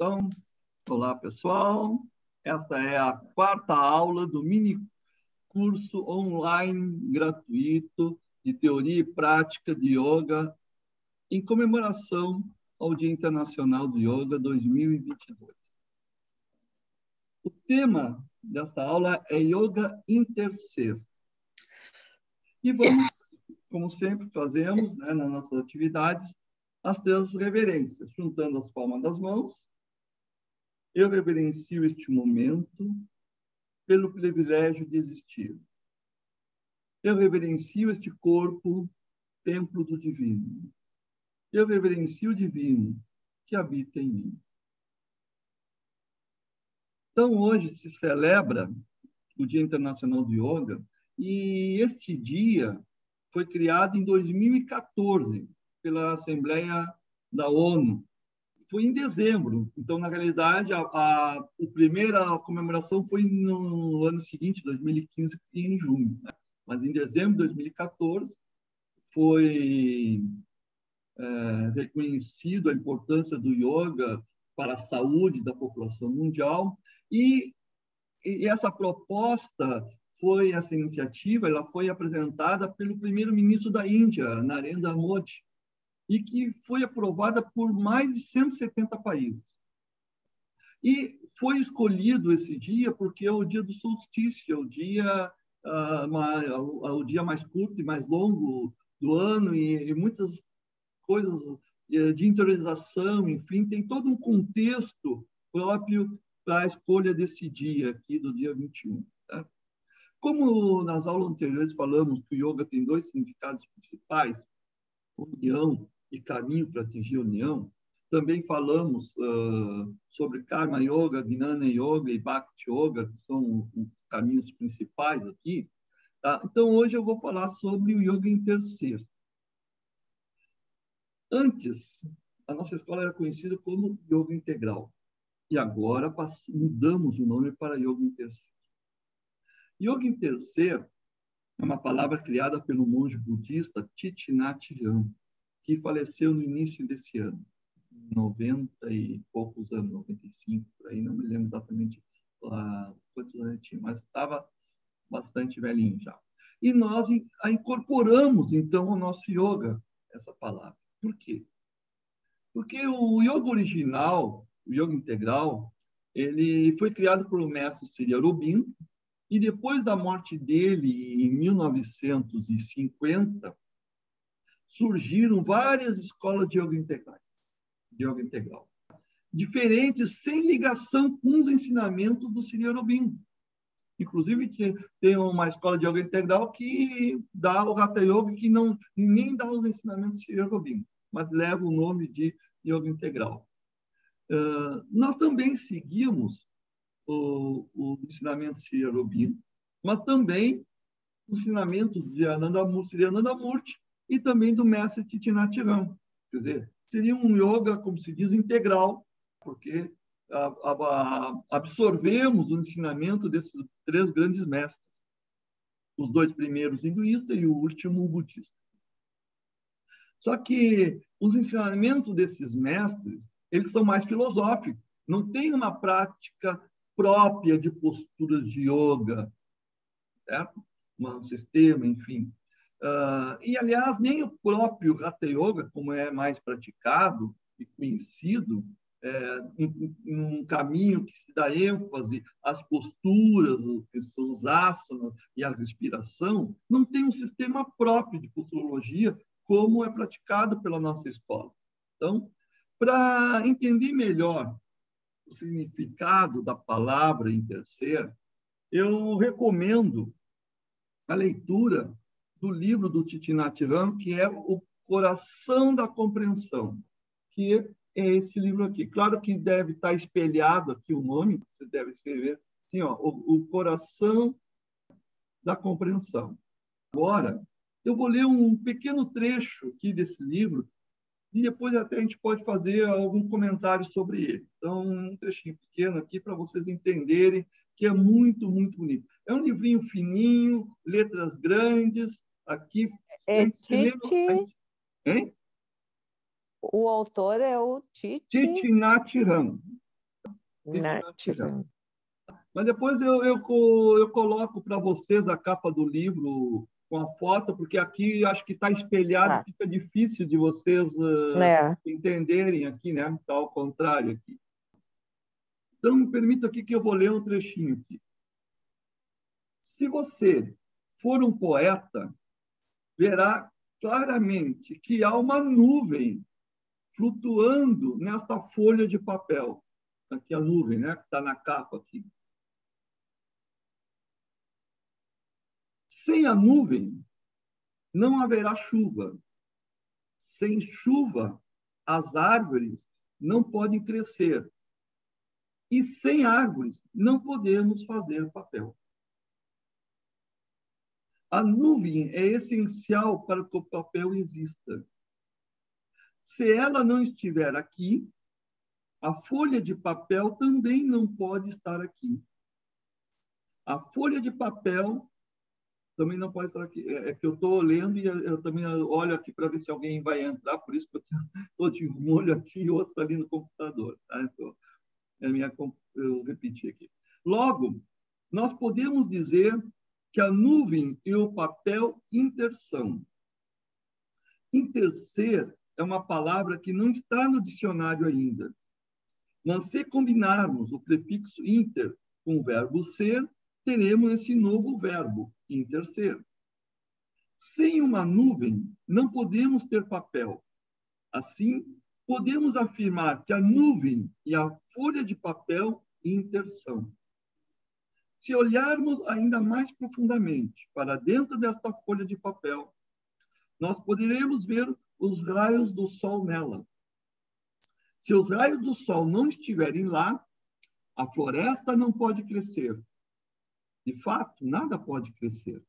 Então, olá pessoal, esta é a quarta aula do mini curso online gratuito de teoria e prática de yoga em comemoração ao Dia Internacional do Yoga 2022. O tema desta aula é Yoga Interser. E vamos, como sempre fazemos, nas nossas atividades, as 3 reverências, juntando as palmas das mãos. Eu reverencio este momento pelo privilégio de existir. Eu reverencio este corpo, templo do divino. Eu reverencio o divino que habita em mim. Então, hoje se celebra o Dia Internacional do Yoga, e este dia foi criado em 2014 pela Assembleia da ONU. Foi em dezembro, então, na realidade, a primeira comemoração foi no ano seguinte, 2015, em junho. Né? Mas em dezembro de 2014 foi reconhecido a importância do yoga para a saúde da população mundial, e essa proposta essa iniciativa, ela foi apresentada pelo primeiro-ministro da Índia, Narendra Modi, e que foi aprovada por mais de 170 países. E foi escolhido esse dia porque é o dia do solstício, é o dia mais curto e mais longo do ano, e muitas coisas de interiorização, enfim, tem todo um contexto próprio para a escolha desse dia aqui, do dia 21. Tá? Como nas aulas anteriores falamos que o yoga tem 2 significados principais, união e caminho para atingir a união, também falamos sobre Karma Yoga, Jnana Yoga e Bhakti Yoga, que são os caminhos principais aqui. Tá? Então, hoje eu vou falar sobre o Yoga Interser. Antes, a nossa escola era conhecida como Yoga Integral. E agora mudamos o nome para Yoga Interser. Yoga Interser é uma palavra criada pelo monge budista Thich Nhat Hanh, que faleceu no início desse ano, 90 e poucos anos, 95, por aí, não me lembro exatamente quantos anos ele tinha, mas estava bastante velhinho já. E nós a incorporamos, então, ao nosso yoga, essa palavra. Por quê? Porque o yoga original, o yoga integral, ele foi criado pelo mestre Sri Aurobindo, e depois da morte dele, em 1950, surgiram várias escolas de yoga integral, diferentes, sem ligação com os ensinamentos do Sri Aurobindo. Inclusive, tem uma escola de yoga integral que dá o Hatha Yoga, que nem dá os ensinamentos do Sri Aurobindo, mas leva o nome de yoga integral. Nós também seguimos o ensinamento de Sri Aurobindo, mas também o ensinamento de Sri Anandamurti e também do mestre Thich Nhat Hanh. Quer dizer, seria um yoga, como se diz, integral, porque absorvemos o ensinamento desses 3 grandes mestres, os 2 primeiros hinduístas e o último budista. Só que os ensinamentos desses mestres, eles são mais filosóficos, não tem uma prática própria de posturas de yoga, certo? Um sistema, enfim. E, aliás, nem o próprio Hatha Yoga, como é mais praticado e conhecido, um caminho que se dá ênfase às posturas, que são os asanas e a respiração, não tem um sistema próprio de posturologia como é praticado pela nossa escola. Então, para entender melhor o significado da palavra interser, eu recomendo a leitura do livro do Thich Nhat Hanh, que é O Coração da Compreensão, que é esse livro aqui. Claro que deve estar espelhado aqui o nome, você deve escrever assim, ó, O Coração da Compreensão. Agora, eu vou ler um pequeno trecho aqui desse livro, e depois até a gente pode fazer algum comentário sobre ele. Então, um trechinho pequeno aqui para vocês entenderem que é muito, muito bonito. É um livrinho fininho, letras grandes. Aqui, O autor é o Thich Nhat Hanh. Tivemos. Mas depois eu coloco para vocês a capa do livro com a foto, porque aqui acho que está espelhado e fica difícil de vocês entenderem aqui, né? Está ao contrário aqui. Então, me permita aqui que eu vou ler um trechinho aqui. Se você for um poeta, verá claramente que há uma nuvem flutuando nesta folha de papel. Aqui a nuvem, né? Que está na capa aqui. Sem a nuvem, não haverá chuva. Sem chuva, as árvores não podem crescer. E sem árvores, não podemos fazer papel. A nuvem é essencial para que o papel exista. Se ela não estiver aqui, a folha de papel também não pode estar aqui. A folha de papel também não pode estar aqui. É que eu estou lendo e eu também olho aqui para ver se alguém vai entrar, por isso que eu estou de um olho aqui e outro ali no computador. Tá? Então, eu repeti aqui. Logo, nós podemos dizer que a nuvem e o papel intersão. Interser é uma palavra que não está no dicionário ainda. Mas se combinarmos o prefixo inter com o verbo ser, teremos esse novo verbo, interser. Sem uma nuvem, não podemos ter papel. Assim, podemos afirmar que a nuvem e a folha de papel intersão. Se olharmos ainda mais profundamente para dentro desta folha de papel, nós poderemos ver os raios do sol nela. Se os raios do sol não estiverem lá, a floresta não pode crescer. De fato, nada pode crescer.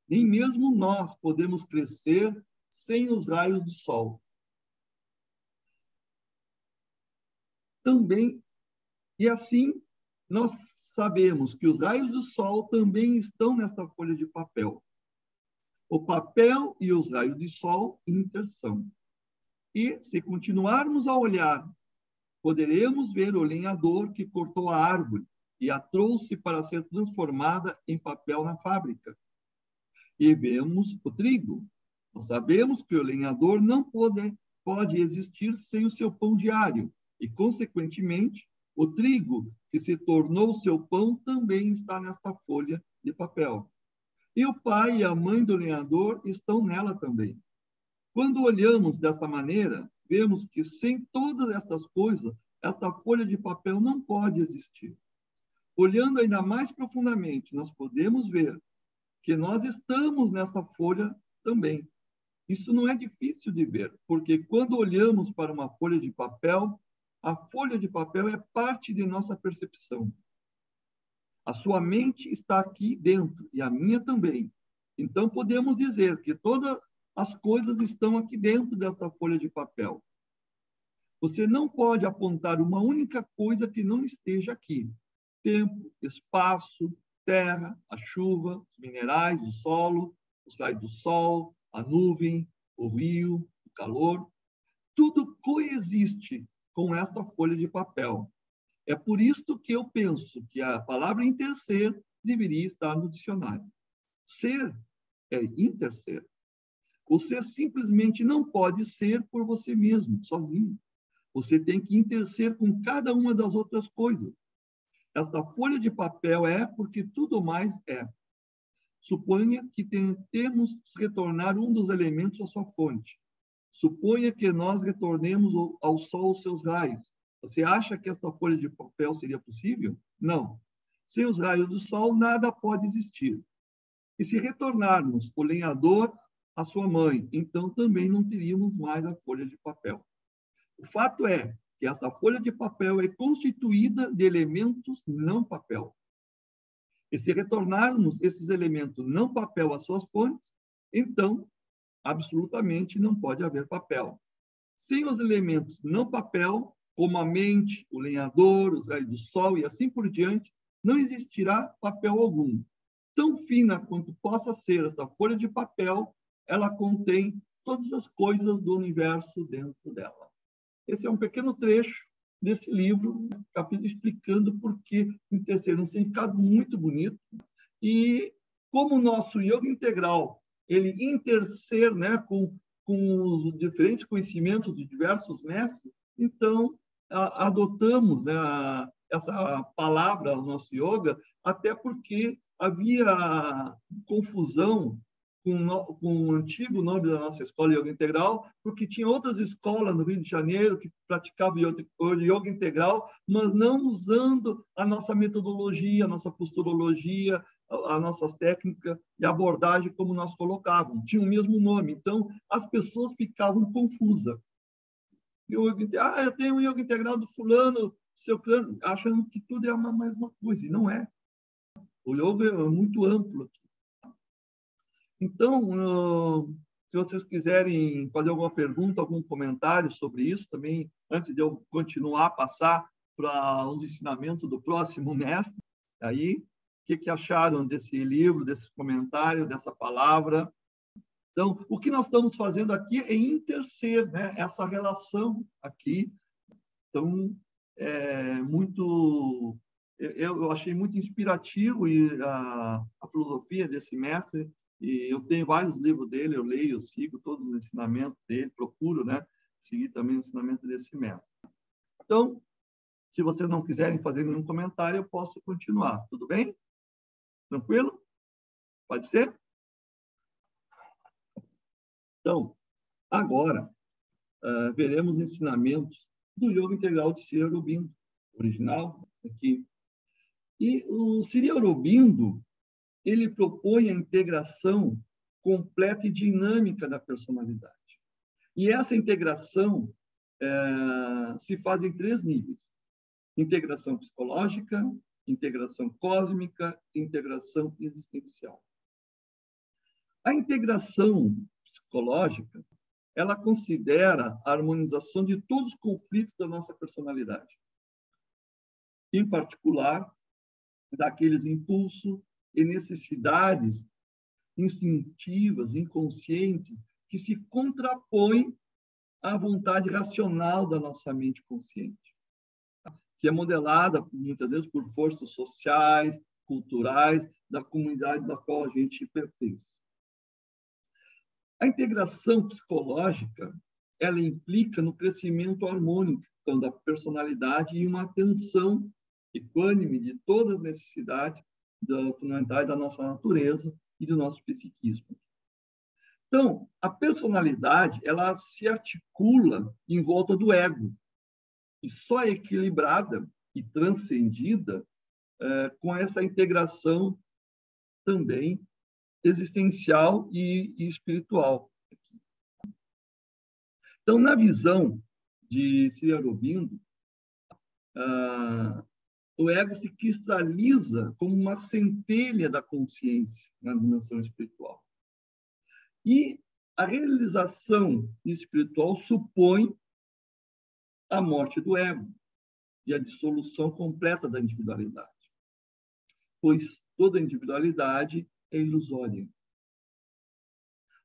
Nem mesmo nós podemos crescer sem os raios do sol. Também, e assim, nós sabemos que os raios do sol também estão nesta folha de papel. O papel e os raios de sol intersão. E, se continuarmos a olhar, poderemos ver o lenhador que cortou a árvore e a trouxe para ser transformada em papel na fábrica. E vemos o trigo. Nós sabemos que o lenhador não pode existir sem o seu pão diário e, consequentemente, o trigo que se tornou seu pão também está nesta folha de papel. E o pai e a mãe do lenhador estão nela também. Quando olhamos desta maneira, vemos que sem todas estas coisas, esta folha de papel não pode existir. Olhando ainda mais profundamente, nós podemos ver que nós estamos nesta folha também. Isso não é difícil de ver, porque quando olhamos para uma folha de papel, a folha de papel é parte de nossa percepção. A sua mente está aqui dentro, e a minha também. Então, podemos dizer que todas as coisas estão aqui dentro dessa folha de papel. Você não pode apontar uma única coisa que não esteja aqui. Tempo, espaço, terra, a chuva, os minerais, o solo, os raios do sol, a nuvem, o rio, o calor. Tudo coexiste com esta folha de papel. É por isso que eu penso que a palavra interser deveria estar no dicionário. Ser é interser. Você simplesmente não pode ser por você mesmo, sozinho. Você tem que interser com cada uma das outras coisas. Esta folha de papel é porque tudo mais é. Suponha que tentemos retornar um dos elementos à sua fonte. Suponha que nós retornemos ao sol os seus raios. Você acha que essa folha de papel seria possível? Não. Sem os raios do sol, nada pode existir. E se retornarmos o lenhador à sua mãe, então também não teríamos mais a folha de papel. O fato é que essa folha de papel é constituída de elementos não papel. E se retornarmos esses elementos não papel às suas fontes, então, absolutamente não pode haver papel. Sem os elementos não papel, como a mente, o lenhador, os raios do sol e assim por diante, não existirá papel algum. Tão fina quanto possa ser essa folha de papel, ela contém todas as coisas do universo dentro dela. Esse é um pequeno trecho desse livro, capítulo explicando por que o terceiro um significado muito bonito. E como o nosso yoga integral, ele interser, né, com os diferentes conhecimentos de diversos mestres, então adotamos, né, essa palavra, o nosso yoga, até porque havia confusão com o antigo nome da nossa escola Yoga Integral, porque tinha outras escolas no Rio de Janeiro que praticavam o Yoga Integral, mas não usando a nossa metodologia, a nossa posturologia, as nossas técnicas e abordagem como nós colocávamos. Tinha o mesmo nome. Então, as pessoas ficavam confusas. Eu tenho o Yoga Integral do fulano, seu plano, achando que tudo é a mesma coisa, e não é. O yoga é muito amplo. Então, se vocês quiserem fazer alguma pergunta, algum comentário sobre isso também, antes de eu continuar a passar para os ensinamentos do próximo mestre, aí, o que acharam desse livro, desse comentário, dessa palavra? Então, o que nós estamos fazendo aqui é intercer, né, essa relação aqui. Então, eu achei muito inspirativo a filosofia desse mestre, e eu tenho vários livros dele, eu leio, eu sigo todos os ensinamentos dele, procuro, né, seguir também o ensinamento desse mestre. Então, se vocês não quiserem fazer nenhum comentário, eu posso continuar, tudo bem? Tranquilo? Pode ser? Então, agora, veremos ensinamentos do Yoga Integral de Sri Aurobindo, original aqui. E o Sri Aurobindo, ele propõe a integração completa e dinâmica da personalidade. E essa integração se faz em 3 níveis: integração psicológica, integração cósmica, integração existencial. A integração psicológica, ela considera a harmonização de todos os conflitos da nossa personalidade, em particular daqueles impulsos e necessidades instintivas, inconscientes, que se contrapõem à vontade racional da nossa mente consciente, que é modelada, muitas vezes, por forças sociais, culturais, da comunidade da qual a gente pertence. A integração psicológica, ela implica no crescimento harmônico da personalidade e uma atenção equânime de todas as necessidades fundamentais da nossa natureza e do nosso psiquismo. Então, a personalidade, ela se articula em volta do ego, e só é equilibrada e transcendida com essa integração também existencial e espiritual. Então, na visão de Sri Aurobindo, o ego se cristaliza como uma centelha da consciência na dimensão espiritual. E a realização espiritual supõe a morte do ego e a dissolução completa da individualidade, pois toda individualidade é ilusória.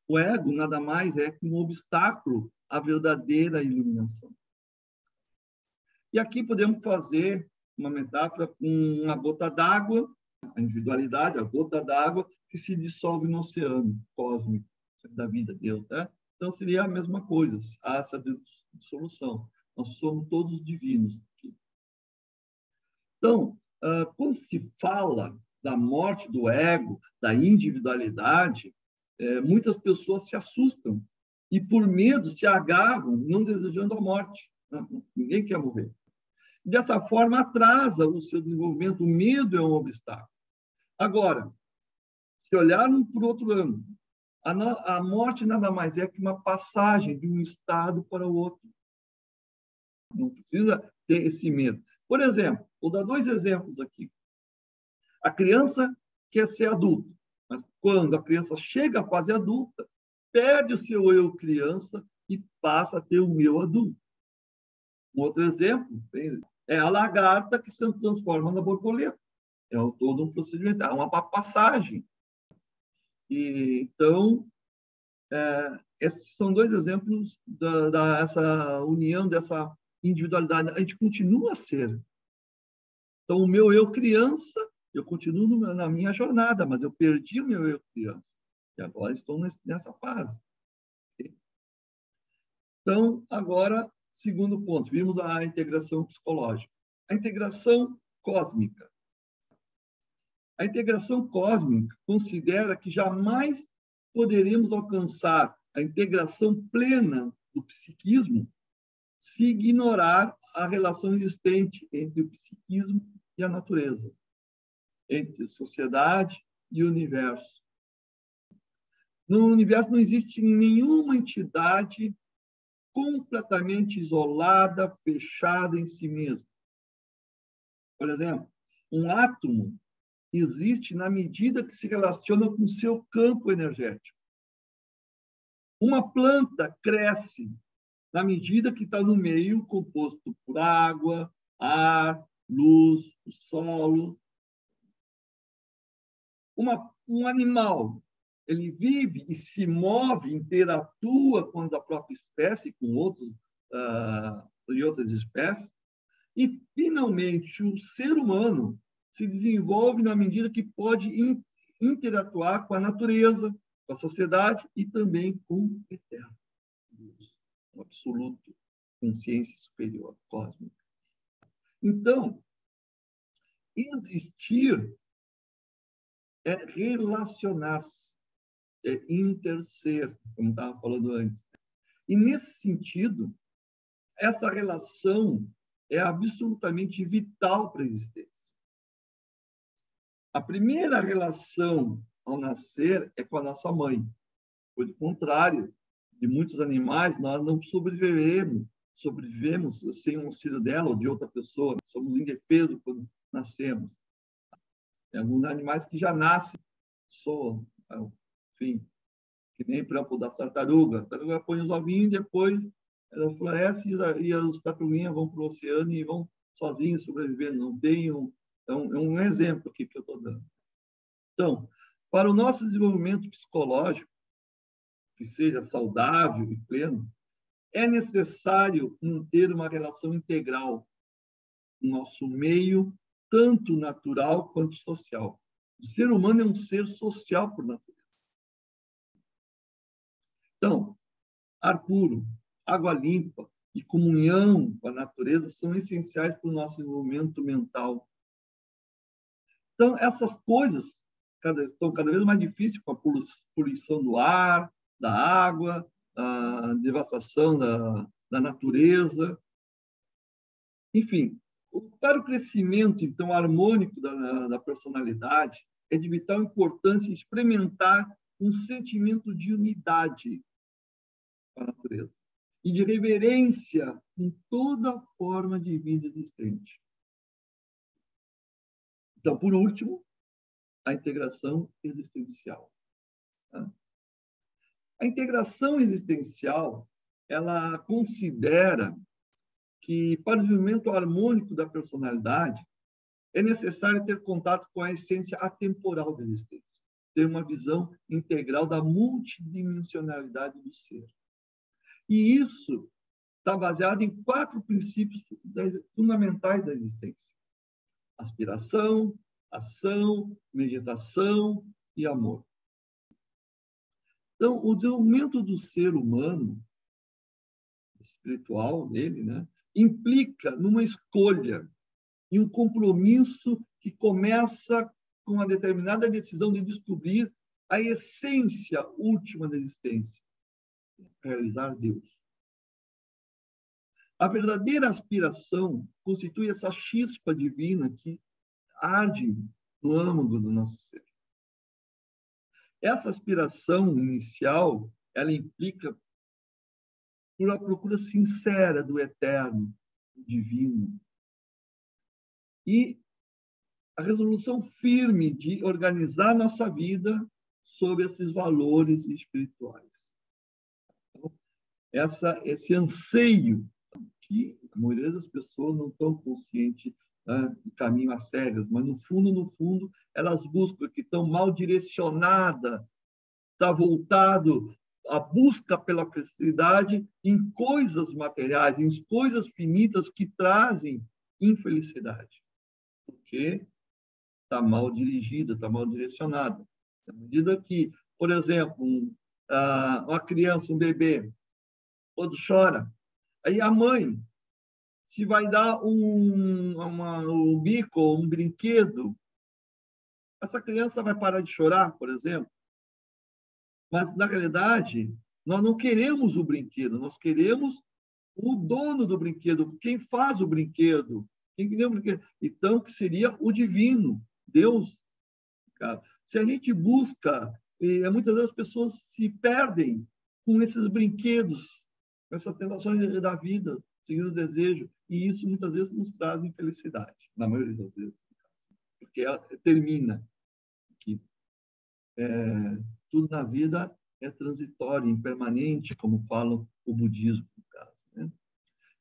O ego nada mais é que um obstáculo à verdadeira iluminação. E aqui podemos fazer uma metáfora com uma gota d'água, a individualidade, a gota d'água que se dissolve no oceano cósmico da vida, Deus, né? Então, seria a mesma coisa, essa dissolução. Nós somos todos divinos aqui. Então, quando se fala da morte do ego, da individualidade, muitas pessoas se assustam e, por medo, se agarram, não desejando a morte. Né? Ninguém quer morrer. Dessa forma, atrasa o seu desenvolvimento. O medo é um obstáculo. Agora, se olharmos por outro ângulo, a morte nada mais é que uma passagem de um estado para o outro. Não precisa ter esse medo. Por exemplo, vou dar 2 exemplos aqui. A criança quer ser adulto, mas quando a criança chega à fase adulta, perde o seu eu criança e passa a ter um eu adulto. Um outro exemplo é a lagarta que se transforma na borboleta. É todo um procedimento, é uma passagem. Então, esses são 2 exemplos dessa união, dessa individualidade. A gente continua a ser. Então, o meu eu criança, eu continuo na minha jornada, mas eu perdi o meu eu criança. E agora estou nessa fase. Então, agora, segundo ponto, vimos a integração psicológica. A integração cósmica. A integração cósmica considera que jamais poderemos alcançar a integração plena do psiquismo se ignorar a relação existente entre o psiquismo e a natureza, entre sociedade e universo. No universo não existe nenhuma entidade completamente isolada, fechada em si mesma. Por exemplo, um átomo existe na medida que se relaciona com o seu campo energético. Uma planta cresce na medida que está no meio composto por água, ar, luz, o solo. Um animal, ele vive e se move, interatua com a própria espécie, com outros e outras espécies, e, finalmente, o ser humano se desenvolve na medida que pode interatuar com a natureza, com a sociedade e também com o eterno, o absoluto, consciência superior, cósmica. Então, existir é relacionar-se, é interser, como estava falando antes. E, nesse sentido, essa relação é absolutamente vital para a existência. A primeira relação ao nascer é com a nossa mãe. Por contrário de muitos animais, nós não sobrevivemos sem o auxílio dela ou de outra pessoa. Somos indefesos quando nascemos. Tem alguns animais que já nascem só, enfim, que nem, por exemplo, da tartaruga. A tartaruga põe os ovinhos e depois ela floresce e as tartaruguinhas vão para o oceano e vão sozinhos sobreviver. Não tem é um exemplo aqui que eu estou dando. Então, para o nosso desenvolvimento psicológico, que seja saudável e pleno, é necessário manter uma relação integral no nosso meio, tanto natural quanto social. O ser humano é um ser social por natureza. Então, ar puro, água limpa e comunhão com a natureza são essenciais para o nosso desenvolvimento mental. Então, essas coisas estão cada vez mais difíceis com a poluição do ar, da água, a devastação da natureza. Enfim, para o crescimento, então, harmônico da personalidade, é de vital importância experimentar um sentimento de unidade com a natureza e de reverência em toda forma de vida existente. Então, por último, a integração existencial. A integração existencial, ela considera que, para o desenvolvimento harmônico da personalidade, é necessário ter contato com a essência atemporal da existência, ter uma visão integral da multidimensionalidade do ser. E isso está baseado em 4 princípios fundamentais da existência: aspiração, ação, meditação e amor. Então, o desenvolvimento do ser humano, espiritual dele, né, implica numa escolha e um compromisso que começa com uma determinada decisão de descobrir a essência última da existência, realizar Deus. A verdadeira aspiração constitui essa chispa divina que arde no âmago do nosso ser. Essa aspiração inicial, ela implica por uma procura sincera do eterno, do divino, e a resolução firme de organizar nossa vida sob esses valores espirituais. Então, esse anseio que a maioria das pessoas não estão conscientes, né, do caminho às cegas, mas no fundo, elas buscam, que estão mal direcionadas, está voltado a busca pela felicidade em coisas materiais, em coisas finitas que trazem infelicidade, porque está mal dirigida, está mal direcionada. À medida que, por exemplo, uma criança, um bebê, quando chora, aí a mãe, se vai dar um bico ou um brinquedo, essa criança vai parar de chorar, por exemplo. Mas, na realidade, nós não queremos o brinquedo, nós queremos o dono do brinquedo, quem faz o brinquedo, quem criou o brinquedo. Então, que seria o divino, Deus. Cara. Se a gente busca, muitas vezes as pessoas se perdem com esses brinquedos, com essas tentações da vida, seguindo os desejos, e isso muitas vezes nos traz infelicidade, na maioria das vezes, porque ela termina que tudo na vida é transitório, impermanente, como fala o budismo, no caso. Né?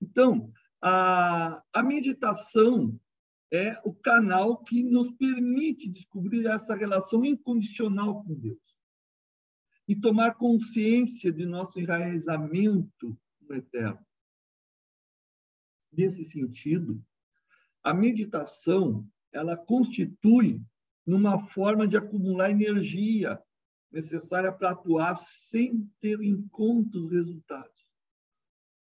Então, a meditação é o canal que nos permite descobrir essa relação incondicional com Deus e tomar consciência de nosso enraizamento no eterno. Nesse sentido, a meditação ela constitui numa forma de acumular energia necessária para atuar sem ter em conta os resultados.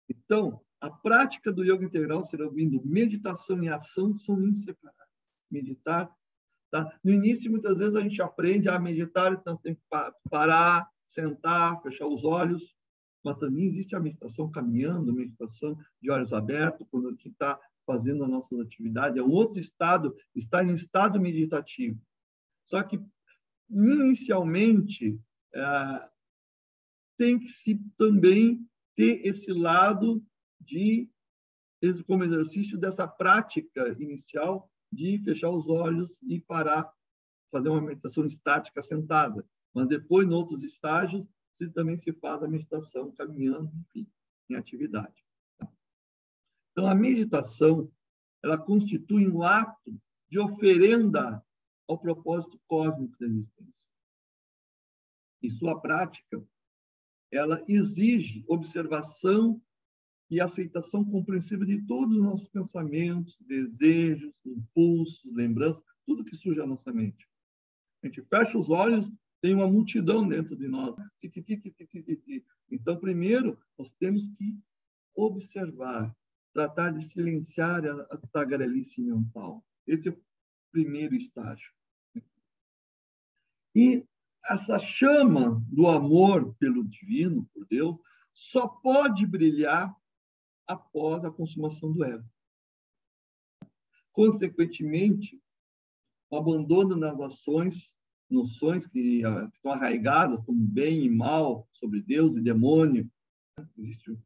Então, a prática do yoga integral, servindo meditação e ação, são inseparáveis. Meditar, tá? No início, muitas vezes, a gente aprende a meditar, então você tem que parar, sentar, fechar os olhos, mas também existe a meditação caminhando, a meditação de olhos abertos, quando a gente está fazendo a nossa atividade, é um outro estado, está em estado meditativo. Só que, inicialmente, tem que se também ter esse lado como exercício dessa prática inicial de fechar os olhos e parar, fazer uma meditação estática sentada. Mas depois, em outros estágios, também se faz a meditação caminhando, enfim, em atividade. Então, a meditação, ela constitui um ato de oferenda ao propósito cósmico da existência. E sua prática, ela exige observação e aceitação compreensível de todos os nossos pensamentos, desejos, impulsos, lembranças, tudo que surge à nossa mente. A gente fecha os olhos, tem uma multidão dentro de nós. Então, primeiro, nós temos que observar, tratar de silenciar a tagarelice mental. Esse é o primeiro estágio. E essa chama do amor pelo divino, por Deus, só pode brilhar após a consumação do ego. Consequentemente, o abandono das noções que estão arraigadas como bem e mal sobre Deus e demônio, existem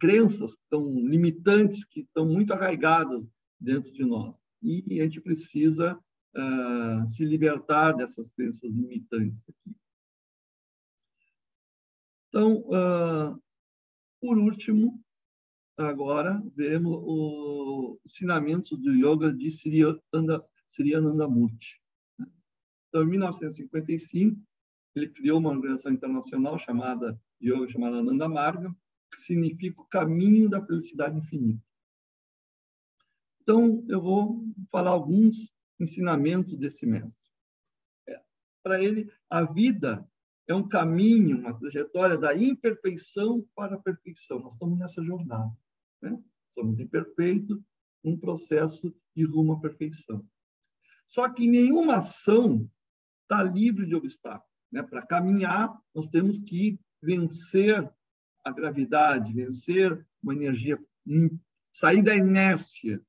crenças tão limitantes que estão muito arraigadas dentro de nós. E a gente precisa se libertar dessas crenças limitantes aqui. Então, por último, agora veremos os ensinamentos do yoga de Sri Anandamurti. Então, em 1955, ele criou uma organização internacional chamada Ananda Marga, que significa o caminho da felicidade infinita. Então, eu vou falar alguns ensinamentos desse mestre. Para ele, a vida é um caminho, uma trajetória da imperfeição para a perfeição. Nós estamos nessa jornada. Né? Somos imperfeitos, um processo de rumo à perfeição. Só que nenhuma ação está livre de obstáculos. Né? Para caminhar, nós temos que vencer a gravidade, vencer uma energia, sair da inércia,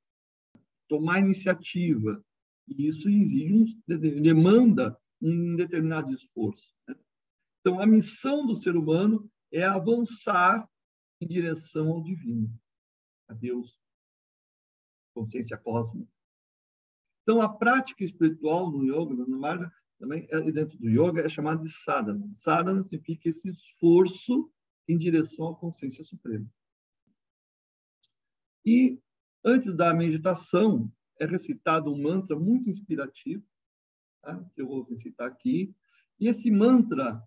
tomar iniciativa. E isso exige demanda um determinado esforço. Né? Então, a missão do ser humano é avançar em direção ao divino, a Deus, consciência cósmica. Então, a prática espiritual no yoga, no marga, também dentro do yoga, é chamada de sadhana. Sadhana significa esse esforço em direção à consciência suprema. E, antes da meditação, é recitado um mantra muito inspirativo, tá? Que eu vou recitar aqui. E esse mantra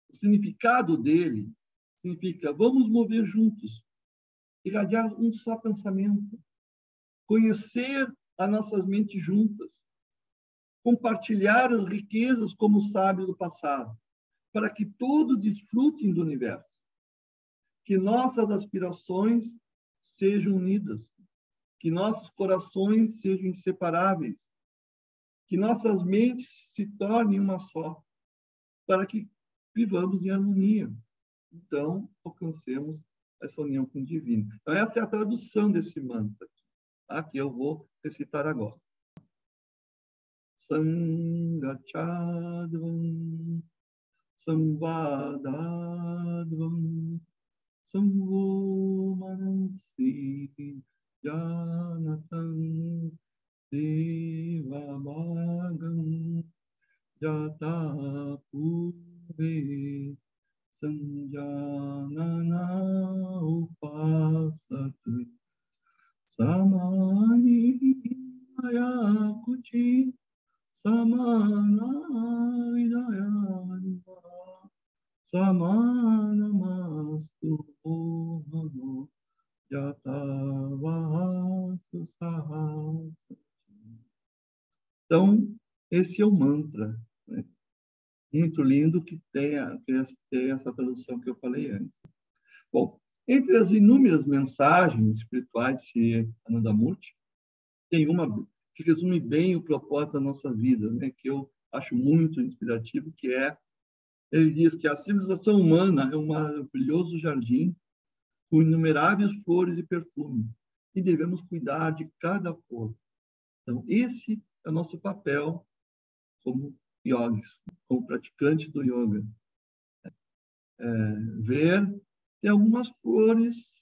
O significado dele significa vamos mover juntos, irradiar um só pensamento, conhecer as nossas mentes juntas, compartilhar as riquezas como sábios do passado, para que todos desfrutem do universo, que nossas aspirações sejam unidas, que nossos corações sejam inseparáveis, que nossas mentes se tornem uma só, para que vivamos em harmonia. Então, alcancemos essa união com o divino. Então, essa é a tradução desse mantra que eu vou recitar agora. Sangachadvam, samvadadvam, samvomanansi, janatam, devamagam, jatapure, sanjanana upasate, samani ayakuchi, samana vidayaniva, samana mastu bhano, jatavasu sahasa. Então, esse é o mantra, né? Muito lindo que tem essa tradução que eu falei antes. Bom, entre as inúmeras mensagens espirituais de Anandamurti, tem uma que resume bem o propósito da nossa vida, né? Que eu acho muito inspirativo, que é, ele diz que a civilização humana é um maravilhoso jardim com inumeráveis flores e perfumes, e devemos cuidar de cada flor. Então, esse é o nosso papel como yogis, como praticante do yoga. Ver, tem algumas flores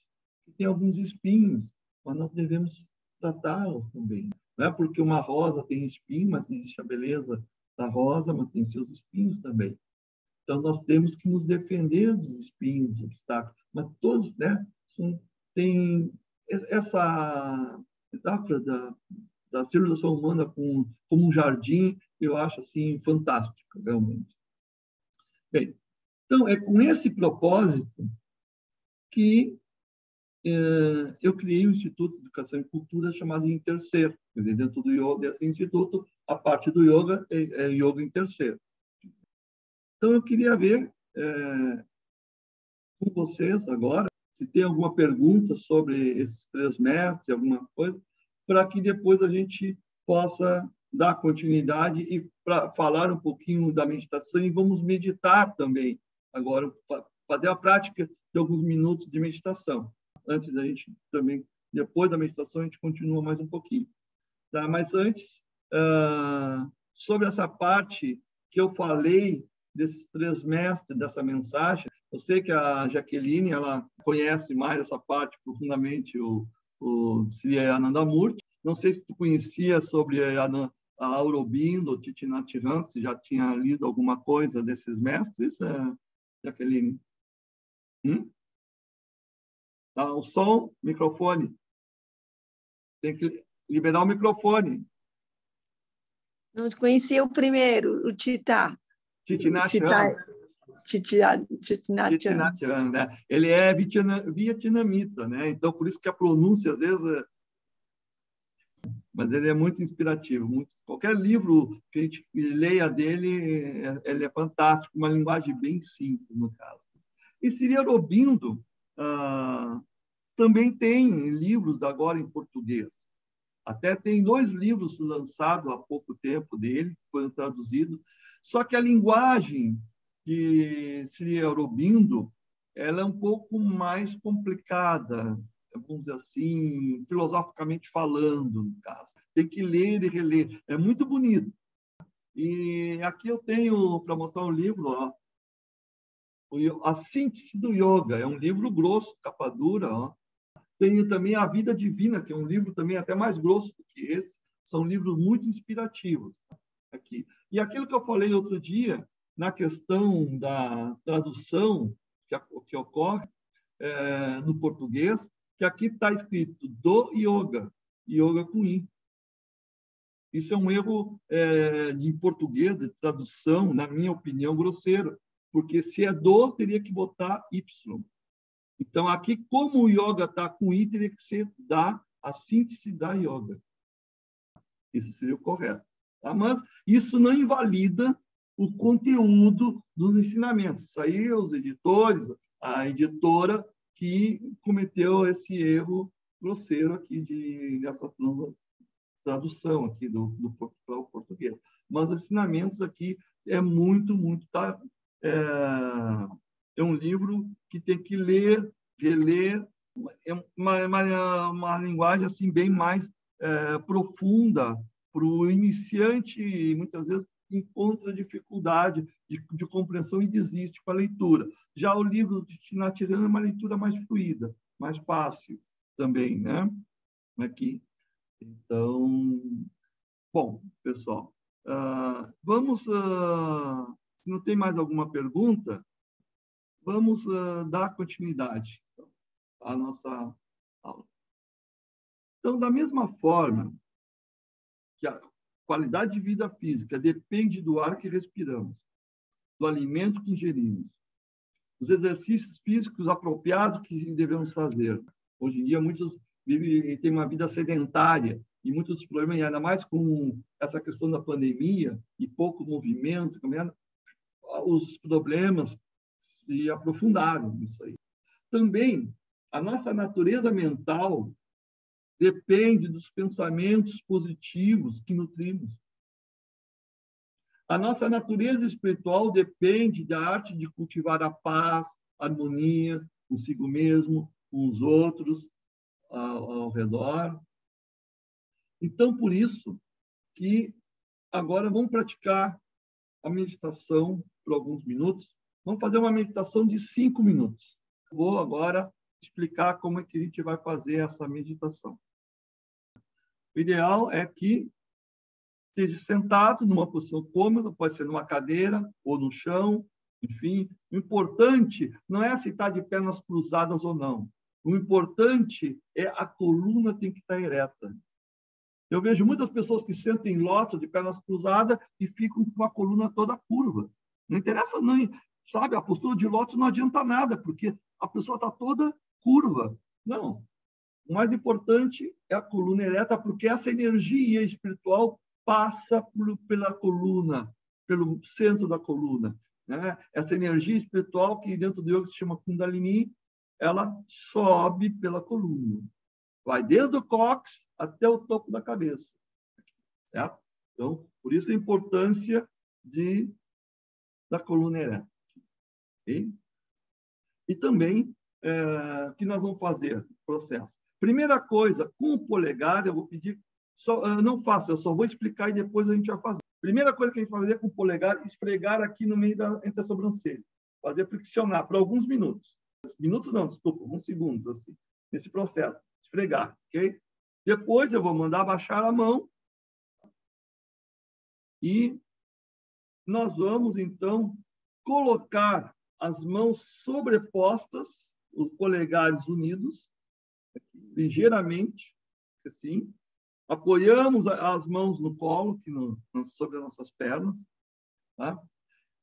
que têm alguns espinhos, mas nós devemos tratá-las também. Não é porque uma rosa tem espinho, mas existe a beleza da rosa, mas tem seus espinhos também. Então, nós temos que nos defender dos espinhos, dos obstáculos. Mas todos, né, tem essa metáfora da civilização humana como um jardim, eu acho assim fantástico, realmente. Bem, então, é com esse propósito que eu criei o Instituto de Educação e Cultura chamado Interser. Quer dizer, dentro do yoga, desse instituto, a parte do yoga é yoga Interser. Então, eu queria ver com vocês agora, se tem alguma pergunta sobre esses três mestres, alguma coisa, para que depois a gente possa dar continuidade e falar um pouquinho da meditação, e vamos meditar também agora, fazer a prática de alguns minutos de meditação. Antes da gente também, depois da meditação, a gente continua mais um pouquinho. Tá? Mas antes, sobre essa parte que eu falei desses três mestres, dessa mensagem, eu sei que a Jaqueline, ela conhece mais essa parte profundamente, o Sri Anandamurti. Não sei se tu conhecia sobre a Aurobindo, Thich-Nhat-Hanh, se já tinha lido alguma coisa desses mestres, Jaqueline? Tá, o som, microfone. Tem que liberar o microfone. Não conhecia o primeiro, o Tita. Thich-Nhat-Hanh. Thich-Nhat-Hanh, né? Ele é vietnamita, né? Então, por isso que a pronúncia, às vezes... Mas ele é muito inspirativo. Qualquer livro que a gente leia dele, ele é fantástico, uma linguagem bem simples, no caso. E Sri Aurobindo também tem livros agora em português. Até tem 2 livros lançados há pouco tempo dele, que foram traduzidos. Só que a linguagem de Sri Aurobindo, ela é um pouco mais complicada, vamos dizer assim, filosoficamente falando, no caso. Tem que ler e reler. É muito bonito. E aqui eu tenho, para mostrar um livro, ó, A Síntese do Yoga. É um livro grosso, capa dura. Ó. Tem também A Vida Divina, que é um livro também até mais grosso do que esse. São livros muito inspirativos. Aqui. E aquilo que eu falei outro dia, na questão da tradução que ocorre no português, que aqui está escrito do yoga, yoga com i. Isso é um erro em português, de tradução, na minha opinião, grosseiro, porque se é do, teria que botar Y. Então, aqui, como o yoga está com I, teria que ser da, a síntese da yoga. Isso seria o correto. Tá? Mas isso não invalida o conteúdo dos ensinamentos. Isso aí, os editores, a editora que cometeu esse erro grosseiro aqui dessa tradução aqui para o português. Mas os ensinamentos aqui é muito, tá? É um livro que tem que ler, reler, é uma linguagem assim bem mais profunda para o iniciante, e muitas vezes encontra dificuldade de compreensão e desiste com a leitura. Já o livro de Tinatirana é uma leitura mais fluida, mais fácil também, né? Aqui. Então, bom, pessoal, vamos, se não tem mais alguma pergunta, vamos dar continuidade à nossa aula. Então, da mesma forma que a qualidade de vida física depende do ar que respiramos, do alimento que ingerimos, dos exercícios físicos apropriados que devemos fazer. Hoje em dia, muitos têm uma vida sedentária e muitos problemas, ainda mais com essa questão da pandemia e pouco movimento, os problemas se aprofundaram nisso aí. Também, a nossa natureza mental depende dos pensamentos positivos que nutrimos. A nossa natureza espiritual depende da arte de cultivar a paz, a harmonia consigo mesmo, com os outros ao redor. Então, por isso que agora vamos praticar a meditação por alguns minutos. Vamos fazer uma meditação de 5 minutos. Vou agora explicar como é que a gente vai fazer essa meditação. O ideal é que esteja sentado numa posição cômoda, pode ser numa cadeira ou no chão, enfim. O importante não é se está de pernas cruzadas ou não. O importante é a coluna tem que estar ereta. Eu vejo muitas pessoas que sentam em lótus de pernas cruzadas e ficam com a coluna toda curva. Não interessa, não, sabe? A postura de lótus não adianta nada, porque a pessoa está toda curva. Não. O mais importante é a coluna ereta, porque essa energia espiritual passa pela coluna, pelo centro da coluna, né? Essa energia espiritual que dentro do yoga se chama Kundalini, ela sobe pela coluna. Vai desde o cóccix até o topo da cabeça. Certo? Então, por isso a importância da coluna ereta. Okay? E também, o que nós vamos fazer no processo? Primeira coisa, com o polegar, eu vou pedir, não faço, eu só vou explicar e depois a gente vai fazer. Primeira coisa que a gente vai fazer com o polegar, esfregar aqui no meio entre as sobrancelhas. Fazer friccionar por alguns minutos. Minutos não, desculpa, alguns segundos, assim, nesse processo. Esfregar, ok? Depois eu vou mandar baixar a mão e nós vamos, então, colocar as mãos sobrepostas, os polegares unidos, ligeiramente, assim. Apoiamos as mãos no colo, sobre as nossas pernas. Tá?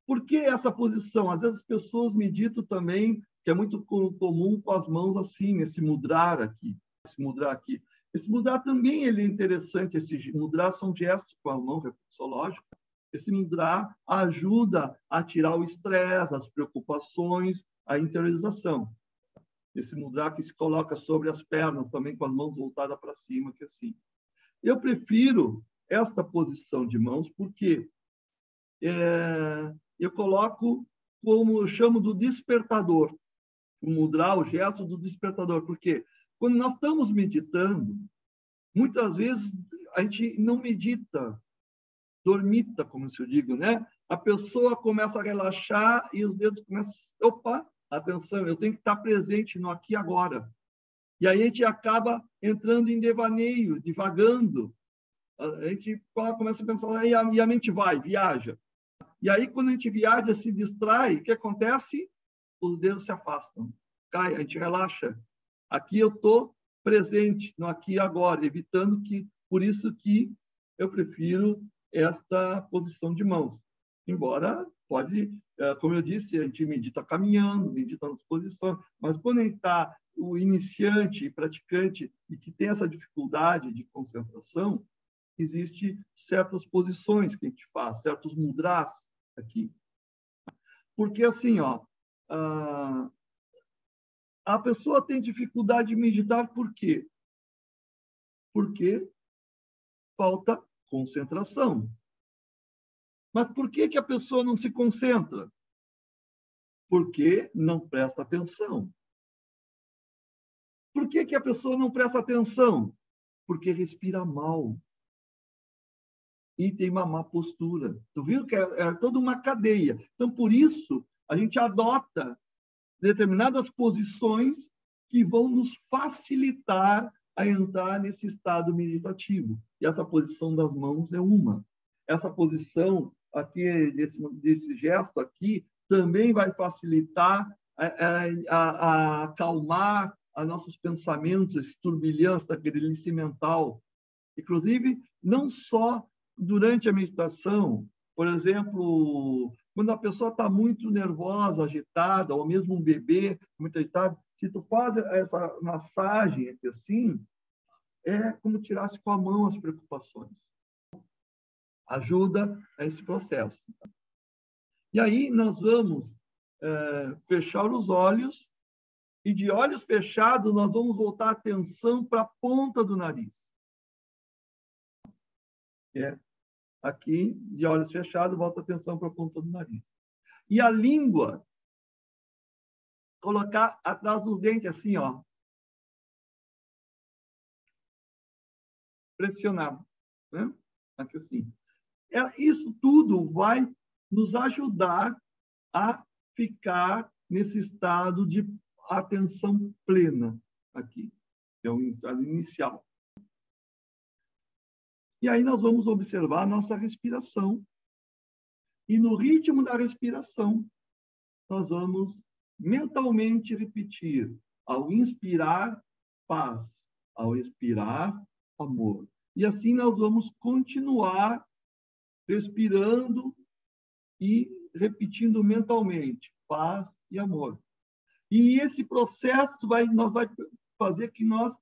Por que essa posição? Às vezes as pessoas meditam também, que é muito comum com as mãos assim, esse mudrar aqui. Esse mudrar também ele é interessante. Esse mudrar são gestos com a mão reflexológica. Esse mudrar ajuda a tirar o estresse, as preocupações, a interiorização. Esse mudra que se coloca sobre as pernas, também com as mãos voltadas para cima, que é assim. Eu prefiro esta posição de mãos porque eu coloco como eu chamo do despertador. O mudra, o gesto do despertador. Porque quando nós estamos meditando, muitas vezes a gente não medita, dormita, como eu digo, né? A pessoa começa a relaxar e os dedos começam... Opa! Atenção, eu tenho que estar presente no aqui e agora. E aí a gente acaba entrando em devaneio, divagando. A gente começa a pensar, e a mente viaja. E aí, quando a gente viaja, se distrai, o que acontece? Os dedos se afastam. Cai, a gente relaxa. Aqui eu estou presente, no aqui e agora, evitando que... Por isso que eu prefiro esta posição de mãos. Embora pode, como eu disse, a gente medita caminhando, medita nas posições, mas quando a gente está o iniciante e praticante e que tem essa dificuldade de concentração, existe certas posições que a gente faz, certos mudras aqui. Porque assim, ó, a pessoa tem dificuldade de meditar por quê? Porque falta concentração. Mas por que a pessoa não se concentra? Porque não presta atenção. Por que a pessoa não presta atenção? Porque respira mal. E tem uma má postura. Tu viu que é toda uma cadeia. Então, por isso, a gente adota determinadas posições que vão nos facilitar a entrar nesse estado meditativo. E essa posição das mãos é uma. Essa posição aqui, desse gesto aqui, também vai facilitar a acalmar os nossos pensamentos, esse turbilhão, essa grelice mental. Inclusive, não só durante a meditação, por exemplo, quando a pessoa está muito nervosa, agitada, ou mesmo um bebê muito agitado, se tu faz essa massagem assim, é como tirasse com a mão as preocupações. Ajuda a esse processo. E aí nós vamos fechar os olhos e de olhos fechados nós vamos voltar a atenção para a ponta do nariz. Aqui, de olhos fechados, volta a atenção para a ponta do nariz. E a língua, colocar atrás dos dentes, assim, ó. Pressionar. Né? Aqui assim. Isso tudo vai nos ajudar a ficar nesse estado de atenção plena aqui. É o estado inicial. E aí nós vamos observar a nossa respiração. E no ritmo da respiração, nós vamos mentalmente repetir, ao inspirar, paz, ao expirar, amor. E assim nós vamos continuar respirando e repetindo mentalmente, paz e amor. E esse processo vai fazer que nós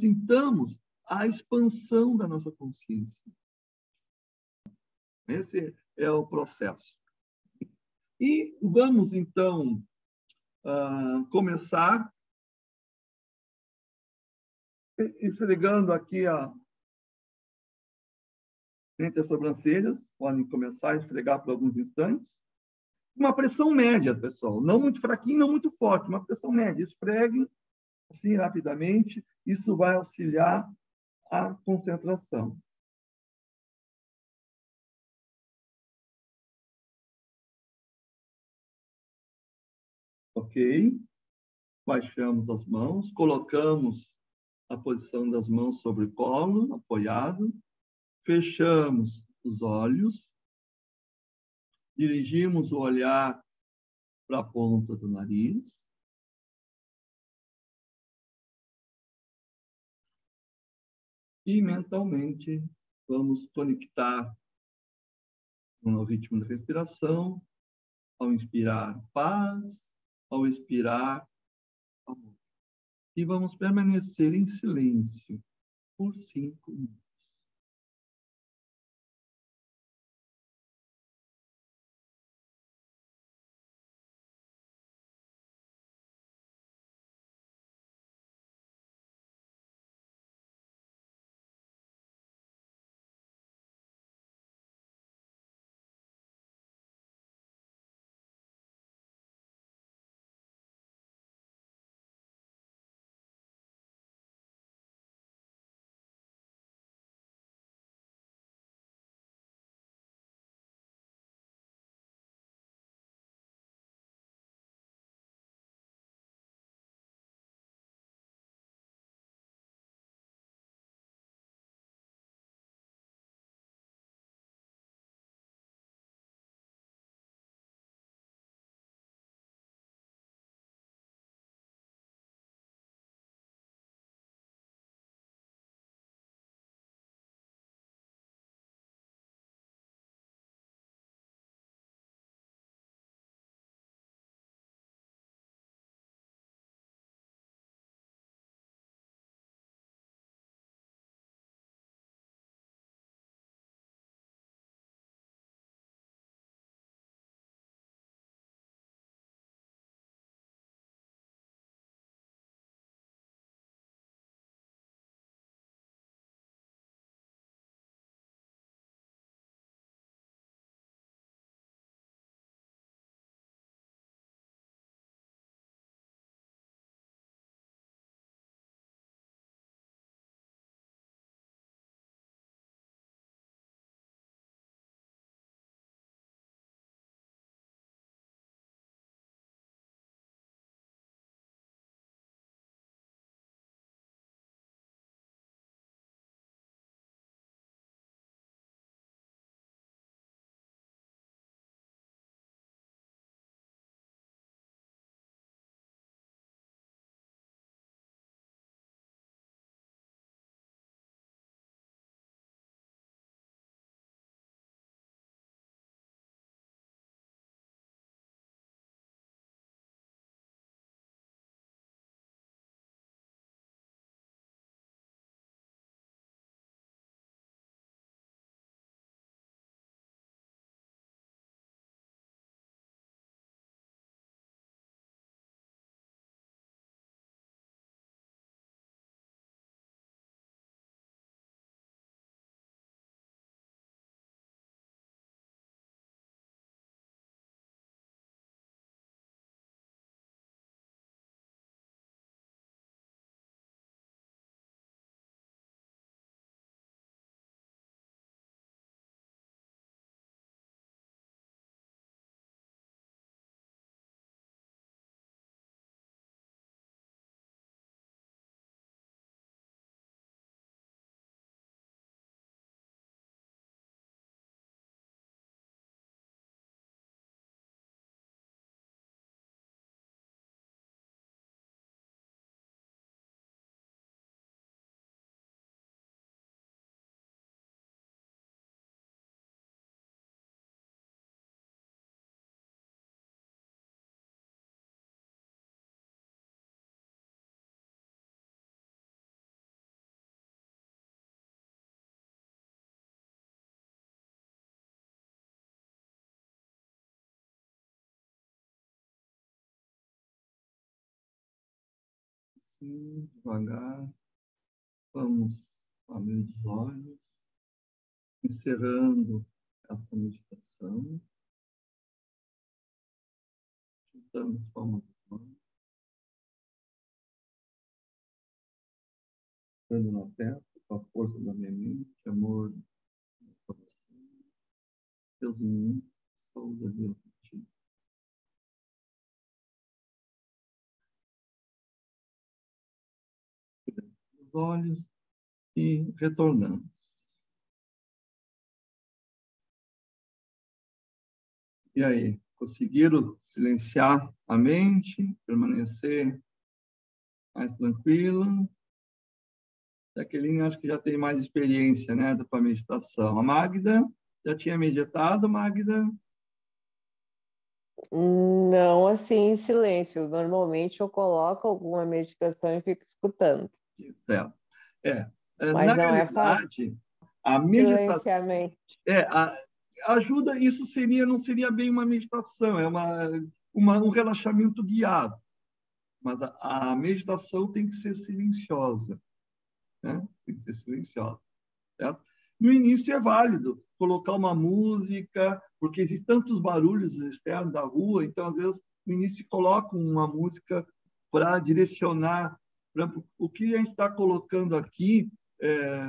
sintamos a expansão da nossa consciência. Esse é o processo. E vamos, então, começar esfregando aqui entre as sobrancelhas. Podem começar a esfregar por alguns instantes. Uma pressão média, pessoal. Não muito fraquinho, não muito forte. Uma pressão média. Esfreguem assim rapidamente. Isso vai auxiliar a concentração. Ok? Baixamos as mãos, colocamos a posição das mãos sobre o colo, apoiado. Fechamos os olhos. Dirigimos o olhar para a ponta do nariz. E mentalmente vamos conectar no ritmo da respiração, ao inspirar paz, ao expirar amor. E vamos permanecer em silêncio por 5 minutos. assim, devagar. Vamos abrir os olhos, encerrando esta meditação. Juntando as palmas das mãos. Dando na terra, com a força da minha mente, amor no coração. Deus em mim, saúde a Deus em ti. Os olhos e retornamos. E aí, conseguiram silenciar a mente, permanecer mais tranquilo? Jaqueline, acho que já tem mais experiência, né, com a meditação. A Magda, já tinha meditado, Magda? Não assim em silêncio. Normalmente eu coloco alguma meditação e fico escutando. Certo. Mas Na não é fácil realidade, a silenciar a meditação mente. ajuda, isso não seria bem uma meditação, é um relaxamento guiado. Mas a meditação tem que ser silenciosa, né? Tem que ser silenciosa, certo? No início é válido colocar uma música, porque existem tantos barulhos externos da rua, então, às vezes, no início coloca uma música para direcionar. O que a gente está colocando aqui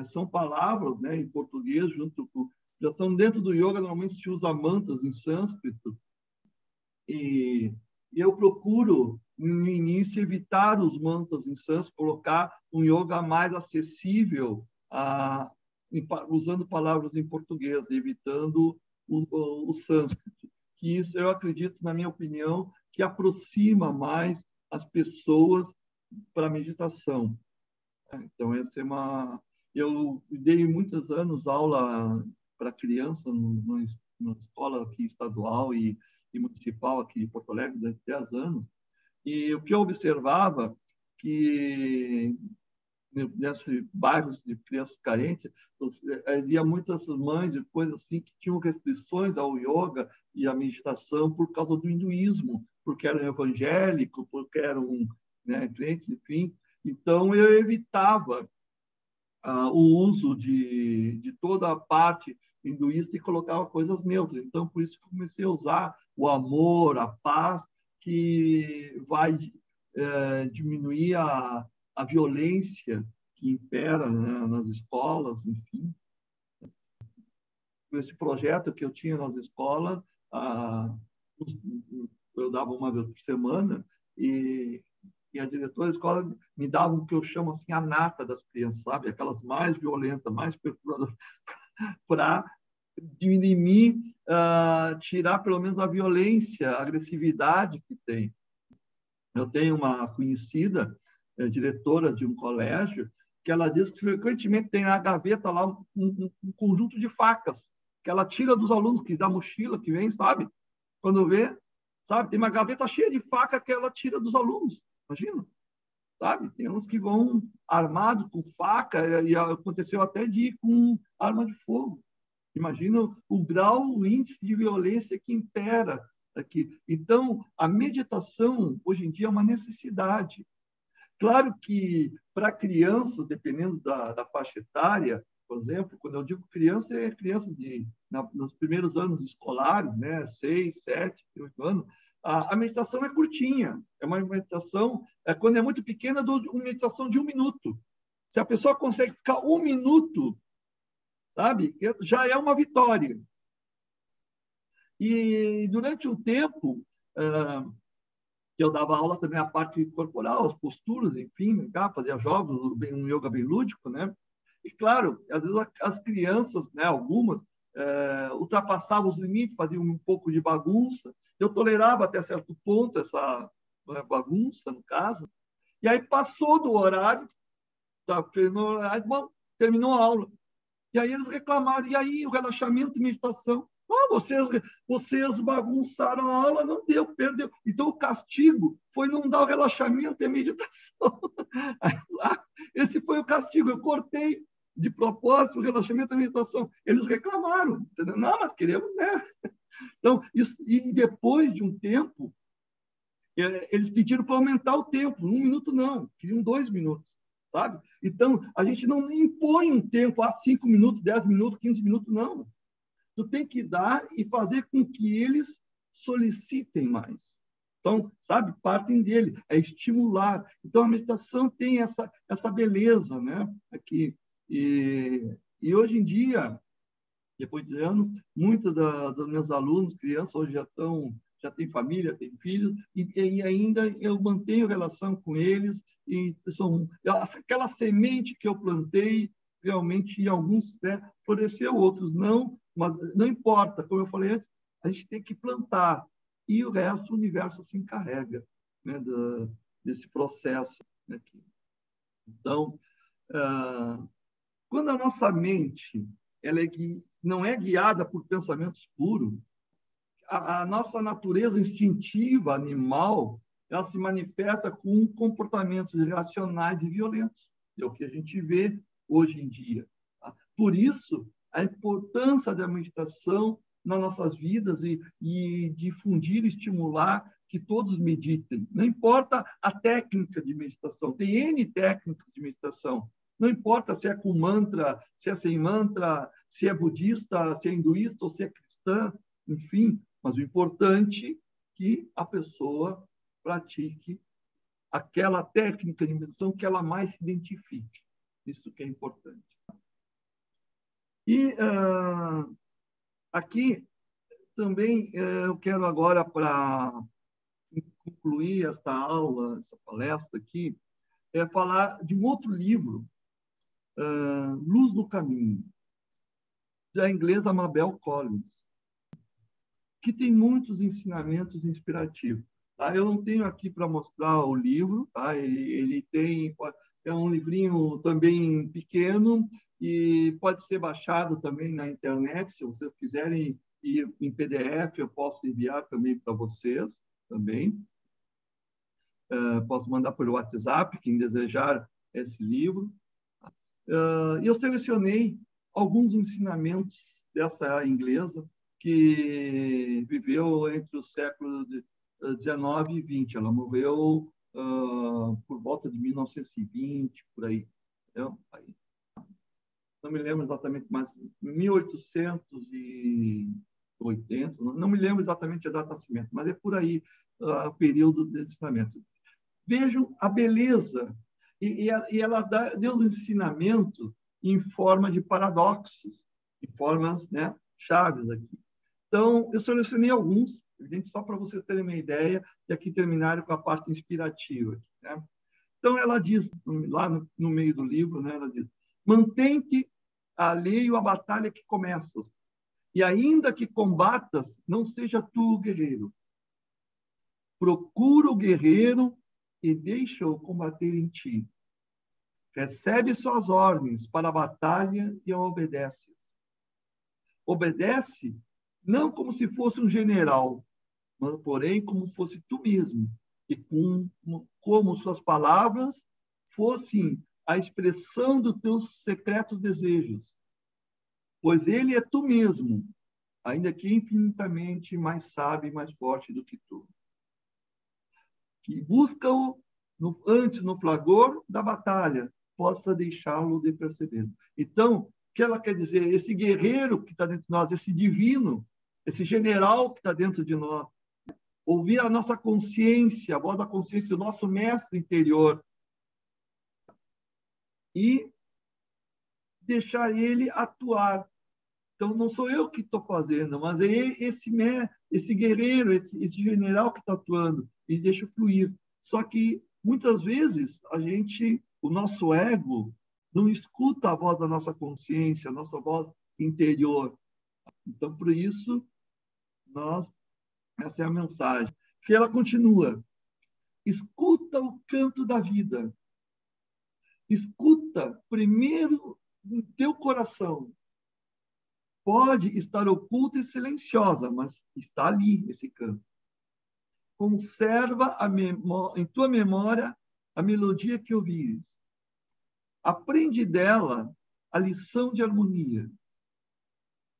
são palavras, né, em português, já são dentro do yoga, normalmente se usa mantras em sânscrito, e eu procuro, no início, evitar os mantras em sânscrito, colocar um yoga mais acessível, usando palavras em português, evitando o sânscrito. Que isso, eu acredito, na minha opinião, que aproxima mais as pessoas para a meditação. Então, essa é uma... Eu dei muitos anos aula para criança numa escola aqui estadual e municipal aqui de Porto Alegre durante 10 anos. E o que eu observava que nesses bairros de crianças carentes, havia muitas mães e coisas assim que tinham restrições ao yoga e à meditação por causa do hinduísmo, porque eram evangélicos, porque eram, né, crentes, enfim. Então, eu evitava o uso de toda a parte hinduísta e colocava coisas neutras. Então, por isso que comecei a usar o amor, a paz, que vai diminuir a violência que impera, né, nas escolas, enfim. Esse projeto que eu tinha nas escolas, eu dava uma vez por semana e a diretora da escola me dava o que eu chamo assim a nata das crianças, sabe? Aquelas mais violentas, mais perturbadoras, para diminuir, tirar pelo menos a violência, a agressividade que tem. Eu tenho uma conhecida, diretora de um colégio, que ela diz que frequentemente tem na gaveta lá um conjunto de facas, que ela tira dos alunos, que da mochila que vem, sabe? Quando vê, sabe? Tem uma gaveta cheia de faca que ela tira dos alunos. Imagina, sabe? Tem uns que vão armados com faca e aconteceu até de ir com arma de fogo. Imagina o grau, o índice de violência que impera aqui. Então, a meditação, hoje em dia, é uma necessidade. Claro que, para crianças, dependendo da faixa etária, por exemplo, quando eu digo criança, é criança nos primeiros anos escolares, né? 6, 7, 8 anos, a meditação é curtinha. É uma meditação, quando é muito pequena, uma meditação de 1 minuto. Se a pessoa consegue ficar 1 minuto, sabe, já é uma vitória. E durante um tempo, que eu dava aula também a parte corporal, as posturas, enfim, fazia jogos, um yoga bem lúdico, né? E, claro, às vezes as crianças, né, algumas, ultrapassavam os limites, faziam um pouco de bagunça. Eu tolerava até certo ponto essa bagunça, no caso. E aí passou do horário, terminou a aula. E aí eles reclamaram, e aí o relaxamento e meditação? Vocês bagunçaram a aula, não deu, perdeu. Então, o castigo foi não dar o relaxamento e a meditação. Esse foi o castigo. Eu cortei de propósito o relaxamento e a meditação. Eles reclamaram. Entendeu? Não, mas queremos, né? Então, isso, e depois de um tempo, Eles pediram para aumentar o tempo, 1 minuto não, queriam 2 minutos, sabe? Então, a gente não impõe um tempo, 5 minutos, 10 minutos, 15 minutos, não. Tu tem que dar e fazer com que eles solicitem mais. Então, sabe, partem dele, é estimular. Então, a meditação tem essa beleza, né? Aqui. E hoje em dia, depois de anos, muitos dos meus alunos, crianças, hoje já têm família, têm filhos, e ainda eu mantenho relação com eles, e são aquela semente que eu plantei, realmente, em alguns, né, floresceu, outros não, mas não importa, como eu falei antes, a gente tem que plantar, e o resto, o universo se encarrega, né, desse processo aqui. Então, quando a nossa mente ela não é guiada por pensamentos puros, a nossa natureza instintiva animal ela se manifesta com comportamentos irracionais e violentos. É o que a gente vê hoje em dia. Tá? Por isso, a importância da meditação nas nossas vidas e difundir, estimular que todos meditem. Não importa a técnica de meditação, tem N técnicas de meditação. Não importa se é com mantra, se é sem mantra, se é budista, se é hinduísta ou se é cristã, enfim, mas o importante é que a pessoa pratique aquela técnica de meditação que ela mais se identifique. Isso que é importante. E aqui também eu quero agora, para concluir esta aula, essa palestra aqui, falar de um outro livro, Luz no Caminho, da inglesa Mabel Collins, que tem muitos ensinamentos inspirativos. Tá? Eu não tenho aqui para mostrar o livro, tá? Ele é um livrinho também pequeno e pode ser baixado também na internet, se vocês quiserem ir em PDF, eu posso enviar também para vocês, também. Posso mandar por WhatsApp, quem desejar esse livro. Eu selecionei alguns ensinamentos dessa inglesa que viveu entre os séculos 19 e 20. Ela morreu por volta de 1920, por aí. Entendeu? Não me lembro exatamente, mas 1880, não me lembro exatamente a data de nascimento, mas é por aí o período de ensinamento. Vejam a beleza. E ela deu os ensinamentos em forma de paradoxos, em formas, né, chaves aqui. Então, eu selecionei alguns, só para vocês terem uma ideia, e aqui terminarem com a parte inspirativa. Né? Então, ela diz, lá no meio do livro, né, ela diz, mantém-te alheio à batalha que começas, e ainda que combatas, não seja tu o guerreiro. Procura o guerreiro e deixa-o combater em ti. Recebe suas ordens para a batalha e a obedeces. Obedece não como se fosse um general, mas porém como fosse tu mesmo, e como suas palavras fossem a expressão dos teus secretos desejos. Pois ele é tu mesmo, ainda que infinitamente mais sábio e mais forte do que tu. Que busca-o antes no flagor da batalha, possa deixá-lo de perceber. Então, o que ela quer dizer? Esse guerreiro que está dentro de nós, esse divino, esse general que está dentro de nós, ouvir a nossa consciência, a voz da consciência do nosso mestre interior e deixar ele atuar. Então, não sou eu que estou fazendo, mas é esse guerreiro, esse general que está atuando, e deixa fluir. Só que, muitas vezes, o nosso ego, não escuta a voz da nossa consciência, a nossa voz interior. Então, por isso, essa é a mensagem. Que ela continua. Escuta o canto da vida. Escuta primeiro no teu coração. Pode estar oculta e silenciosa, mas está ali esse canto. Conserva em tua memória a melodia que ouvires. Aprende dela a lição de harmonia.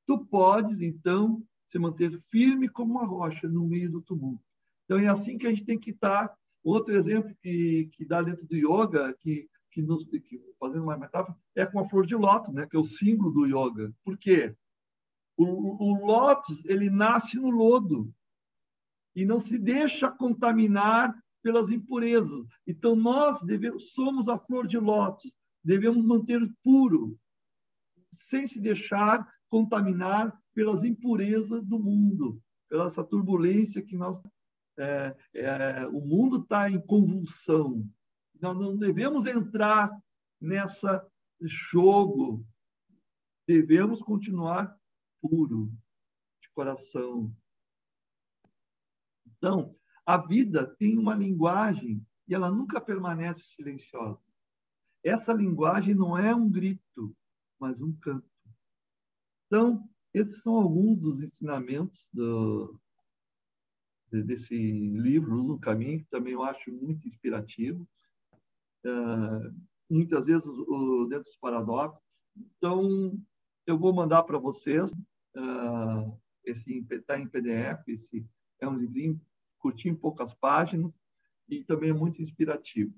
Tu podes, então, se manter firme como uma rocha no meio do tumulto. Então, é assim que a gente tem que estar. Outro exemplo que dá dentro do yoga, fazendo uma metáfora, é com a flor de lótus, né? Que é o símbolo do yoga. Por quê? O lótus, ele nasce no lodo e não se deixa contaminar pelas impurezas. Então, nós somos a flor de lótus, devemos manter puro, sem se deixar contaminar pelas impurezas do mundo, pela essa turbulência que nós... o mundo está em convulsão. Nós não devemos entrar nessa jogo, devemos continuar puro de coração. Então, a vida tem uma linguagem e ela nunca permanece silenciosa. Essa linguagem não é um grito, mas um canto. Então, esses são alguns dos ensinamentos desse livro, Luz no Caminho, que também eu acho muito inspirativo. Muitas vezes dentro dos paradoxos. Então, eu vou mandar para vocês, está em PDF, esse é um livrinho curtinho, poucas páginas, e também é muito inspirativo.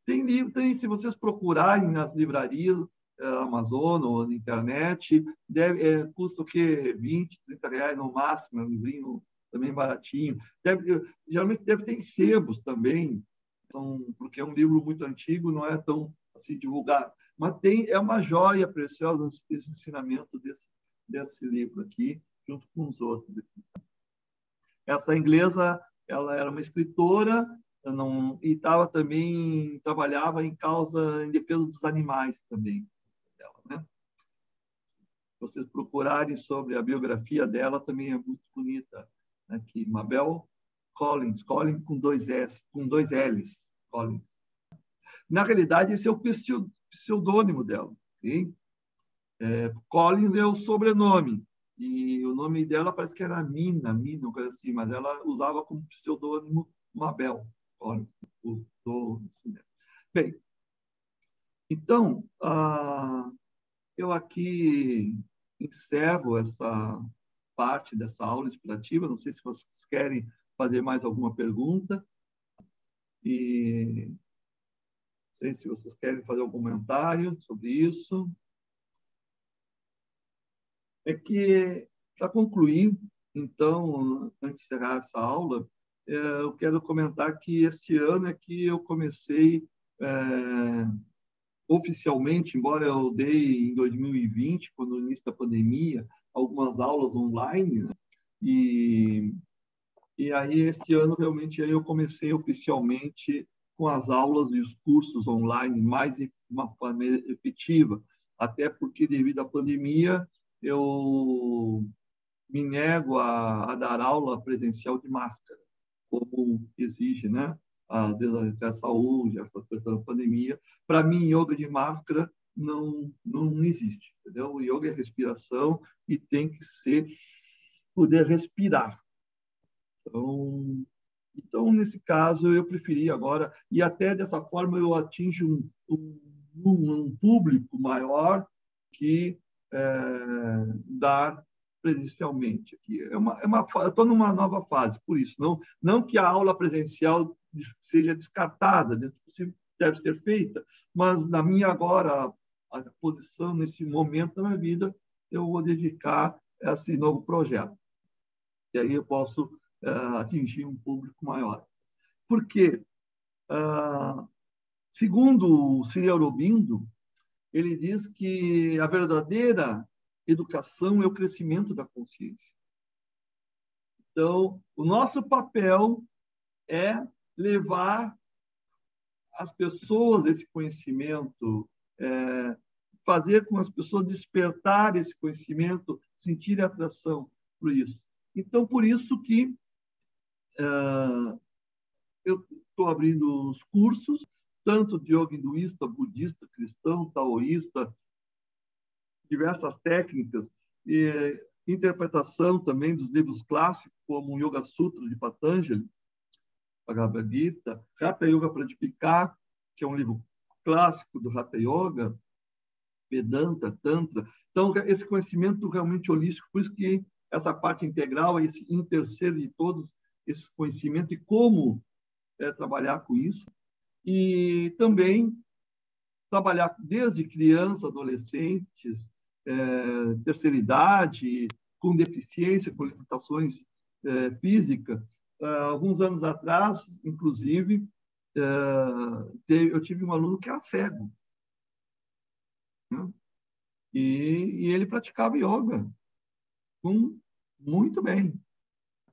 Tem livro, se vocês procurarem nas livrarias, Amazon ou na internet, custa o quê? 20, 30 reais no máximo, é um livrinho também baratinho. Geralmente deve ter em sebos também, porque é um livro muito antigo, não é tão assim divulgado. Mas é uma joia preciosa esse ensinamento desse livro aqui, junto com os outros. Essa inglesa, ela era uma escritora e trabalhava em defesa dos animais também. Né? Vocês procurarem sobre a biografia dela, também é muito bonita. Aqui, Mabel Collins com dois L's. Collins. Na realidade, esse é o pseudônimo dela. Sim? Collins é o sobrenome. E o nome dela parece que era Mina, uma coisa assim, mas ela usava como pseudônimo Mabel Collins. Bem, então, eu aqui encerro essa parte dessa aula explicativa. Não sei se vocês querem fazer mais alguma pergunta. E não sei se vocês querem fazer algum comentário sobre isso. É que, para concluir, então, antes de encerrar essa aula, eu quero comentar que este ano é que eu comecei oficialmente, embora eu dei em 2020, quando no início da pandemia, algumas aulas online, né? E aí, este ano, realmente, aí eu comecei oficialmente com as aulas e os cursos online mais de uma forma efetiva, até porque, devido à pandemia, eu me nego a dar aula presencial de máscara, como exige, né? Às vezes a saúde, essa questão da pandemia. Para mim, yoga de máscara não existe, entendeu? O yoga é respiração e tem que poder respirar. Então, nesse caso, eu preferi agora, e até dessa forma eu atinjo um público maior que dar presencialmente aqui. Eu estou numa nova fase, por isso. Não que a aula presencial seja descartada, dentro do possível deve ser feita, mas na minha agora a posição nesse momento da minha vida, eu vou dedicar a esse novo projeto. E aí eu posso atingir um público maior. Por quê? Segundo o Sri Aurobindo, ele diz que a verdadeira educação é o crescimento da consciência. Então, o nosso papel é levar as pessoas esse conhecimento, fazer com as pessoas despertar esse conhecimento, sentirem atração por isso. Então, por isso que eu estou abrindo os cursos, tanto de yoga hinduísta, budista, cristão, taoísta, diversas técnicas, e interpretação também dos livros clássicos, como o Yoga Sutra de Patanjali, Bhagavad Gita, Hatha Yoga Pradipika, que é um livro clássico do Hatha Yoga, Vedanta, Tantra. Então, esse conhecimento realmente holístico, por isso que essa parte integral, esse interser de todos, esse conhecimento e como trabalhar com isso. E também trabalhar desde criança, adolescentes, terceira idade, com deficiência, com limitações físicas. Alguns anos atrás, inclusive, eu tive um aluno que era cego, né? E ele praticava yoga muito bem.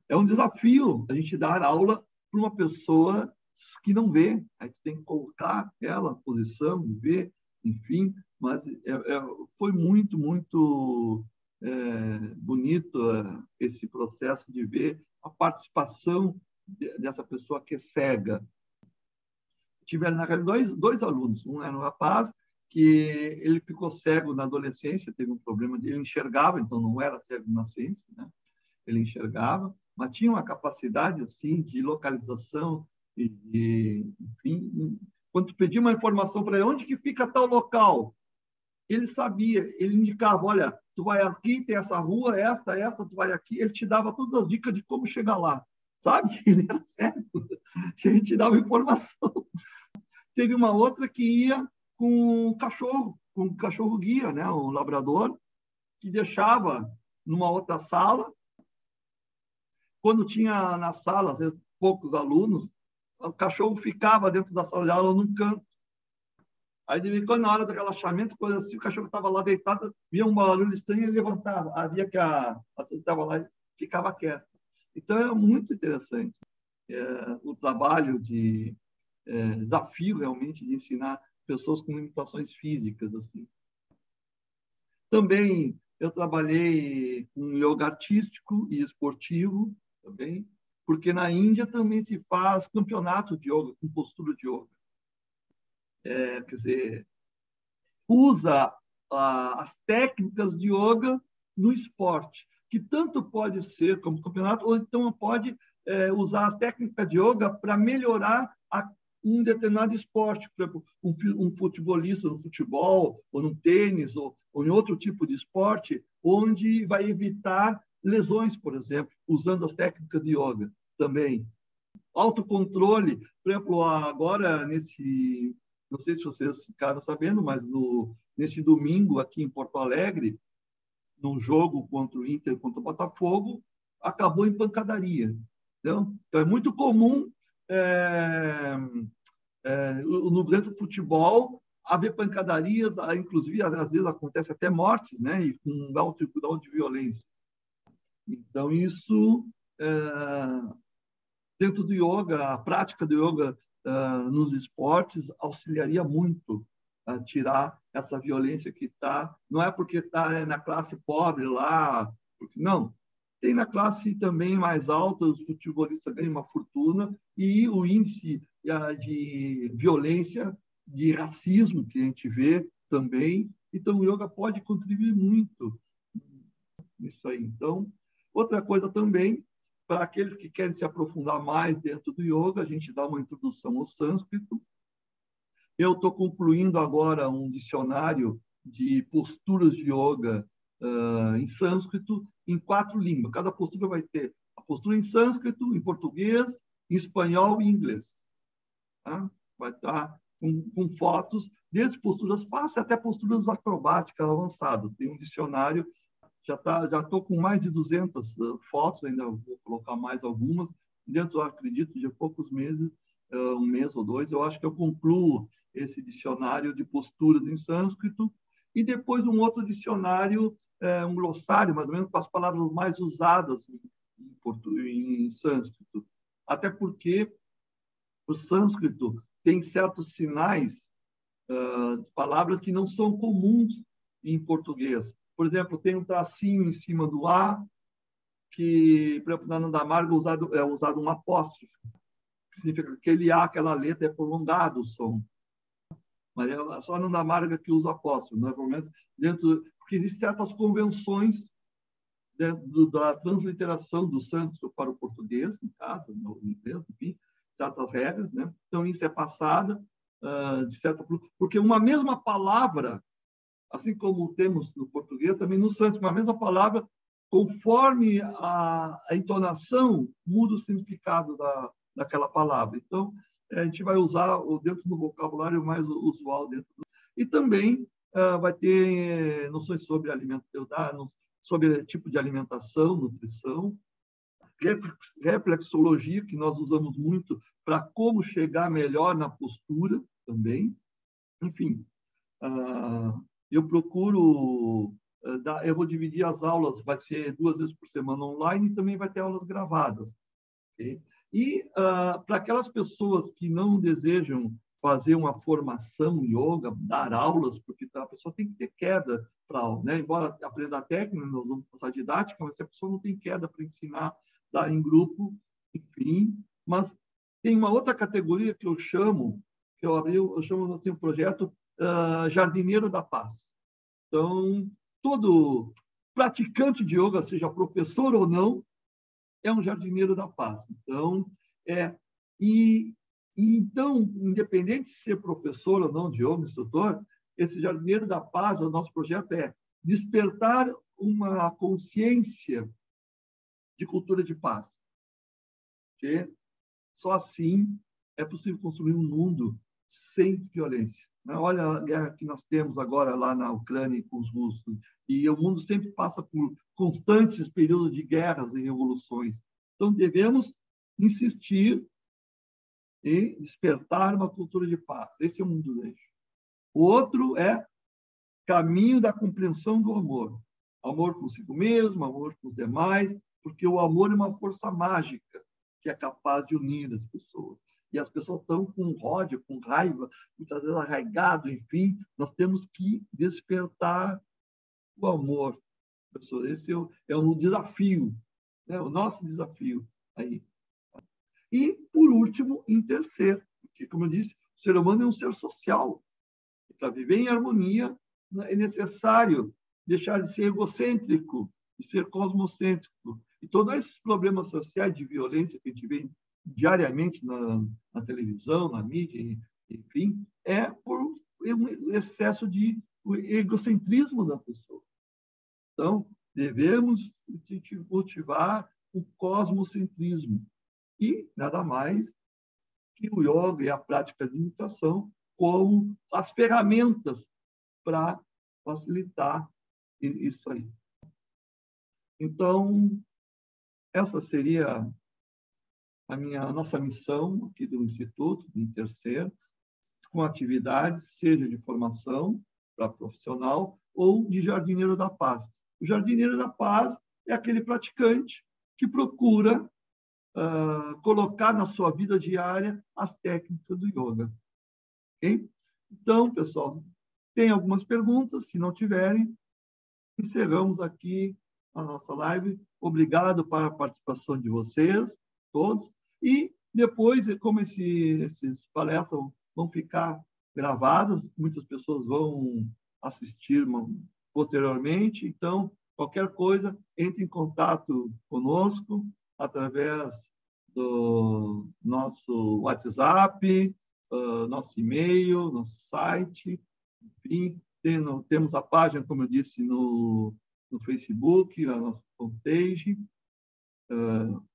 É um desafio a gente dar aula para uma pessoa que não vê. Aí tu tem que colocar ela na posição, ver, enfim. Mas foi muito, muito bonito esse processo de ver a participação dessa pessoa que é cega. Tive, na realidade, dois alunos. Um era um rapaz que ele ficou cego na adolescência, teve um problema, ele enxergava, então não era cego de nascença, né? Ele enxergava, mas tinha uma capacidade assim de localização e enfim, quando tu pedia uma informação para ele, onde que fica tal local, ele sabia, ele indicava, olha, tu vai aqui, tem essa rua, esta, tu vai aqui, ele te dava todas as dicas de como chegar lá, sabe? Ele era cego, a gente dava informação. Teve uma outra que ia com um cachorro guia, né, um labrador, que deixava numa outra sala. Quando tinha na sala, às vezes, poucos alunos, o cachorro ficava dentro da sala de aula num canto. Aí, de vez em quando, na hora do relaxamento, coisa assim, o cachorro estava lá deitado, via um barulho estranho e ele levantava. Havia que a estava lá e ficava quieto. Então, é muito interessante o trabalho de desafio, realmente, de ensinar pessoas com limitações físicas. Assim. Também eu trabalhei com yoga artístico e esportivo, também, porque na Índia também se faz campeonato de yoga, com postura de yoga. Quer dizer, usa as técnicas de yoga no esporte, que tanto pode ser como campeonato, ou então pode usar as técnicas de yoga para melhorar um determinado esporte, por exemplo, um futebolista no futebol, ou no tênis, ou em outro tipo de esporte, onde vai evitar lesões, por exemplo, usando as técnicas de yoga também. Autocontrole, por exemplo, agora, não sei se vocês ficaram sabendo, mas nesse domingo, aqui em Porto Alegre, no jogo contra o Inter, contra o Botafogo, acabou em pancadaria. Então, é muito comum dentro do futebol haver pancadarias, inclusive, às vezes, acontece até mortes, né? E com alto grau de violência. Então, isso, dentro do yoga, a prática do yoga nos esportes auxiliaria muito a tirar essa violência que está. Não é porque está na classe pobre lá, não. Tem na classe também mais alta, os futebolistas ganham uma fortuna e o índice de violência, de racismo que a gente vê também. Então, o yoga pode contribuir muito nisso aí. Então, outra coisa também, para aqueles que querem se aprofundar mais dentro do yoga, a gente dá uma introdução ao sânscrito. Eu estou concluindo agora um dicionário de posturas de yoga em sânscrito, em 4 línguas. Cada postura vai ter a postura em sânscrito, em português, em espanhol e em inglês. Tá? Vai estar com fotos, desde posturas fáceis até posturas acrobáticas avançadas. Tem um dicionário, já estou com mais de 200 fotos, ainda vou colocar mais algumas. Dentro, acredito, de poucos meses, um mês ou 2, eu acho que eu concluo esse dicionário de posturas em sânscrito. E depois um outro dicionário, um glossário, mais ou menos, com as palavras mais usadas em sânscrito. Até porque o sânscrito tem certos sinais de palavras que não são comuns em português. Por exemplo, tem um tracinho em cima do A, que, por exemplo, na Nandamarga é usado um apóstrofe, que significa que aquele A, aquela letra, é prolongado o som. Mas é só na Nandamarga que usa apóstrofe. Normalmente, porque existem certas convenções dentro da transliteração do sânscrito para o português, no caso, no inglês, enfim, certas regras, né? Então, isso é passada de certa... Porque uma mesma palavra, assim como temos no português, também no sânscrito, uma mesma palavra conforme a entonação, muda o significado daquela palavra. Então, a gente vai usar dentro do vocabulário mais usual. E também vai ter noções sobre alimento, sobre tipo de alimentação, nutrição, reflexologia, que nós usamos muito para como chegar melhor na postura também. Enfim, eu procuro... Eu vou dividir as aulas, vai ser 2 vezes por semana online e também vai ter aulas gravadas. Okay? E para aquelas pessoas que não desejam fazer uma formação em yoga, dar aulas, porque a pessoa tem que ter queda para aula, né? Embora aprenda a técnica, nós vamos passar a didática, mas se a pessoa não tem queda para ensinar, dar em grupo, enfim. Mas tem uma outra categoria que eu chamo, eu chamo assim, o projeto Jardineiro da Paz. Então, todo praticante de yoga, seja professor ou não, é um jardineiro da paz. Então, então, independente de ser professor ou não de yoga, instrutor, esse jardineiro da paz, o nosso projeto é despertar uma consciência de cultura de paz. Porque só assim é possível construir um mundo sem violência. Olha a guerra que nós temos agora lá na Ucrânia com os russos. E o mundo sempre passa por constantes períodos de guerras e revoluções. Então, devemos insistir em despertar uma cultura de paz. Esse é um desejo. O outro é caminho da compreensão do amor. Amor consigo mesmo, amor com os demais, porque o amor é uma força mágica que é capaz de unir as pessoas. E as pessoas estão com ódio, com raiva, muitas vezes arraigado, enfim, nós temos que despertar o amor. Esse é um desafio, né? O nosso desafio aí. E, por último, em terceiro, porque, como eu disse, o ser humano é um ser social. Para viver em harmonia, é necessário deixar de ser egocêntrico e ser cosmocêntrico. E todos esses problemas sociais de violência que a gente vê diariamente na televisão, na mídia, enfim, é por um excesso de egocentrismo da pessoa. Então, devemos cultivar o cosmocentrismo. E nada mais que o yoga e a prática de meditação como as ferramentas para facilitar isso aí. Então, essa seria a nossa missão aqui do Instituto, de terceiro, com atividades, seja de formação para profissional ou de jardineiro da paz. O jardineiro da paz é aquele praticante que procura colocar na sua vida diária as técnicas do yoga. Okay? Então, pessoal, tem algumas perguntas? Se não tiverem, encerramos aqui a nossa live. Obrigado pela participação de vocês, todos. E depois, como esses palestras vão ficar gravadas, muitas pessoas vão assistir posteriormente. Então, qualquer coisa, entre em contato conosco através do nosso WhatsApp, nosso e-mail, nosso site. Enfim, temos a página, como eu disse, no Facebook, a nossa homepage,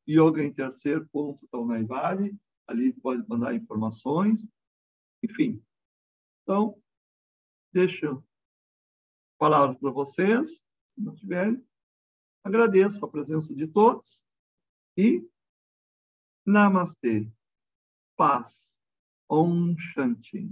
yogaintercer.taunay-vale, ali pode mandar informações. Enfim, então, deixo a palavra para vocês, se não tiverem. Agradeço a presença de todos e Namastê. Paz. Om Shanti.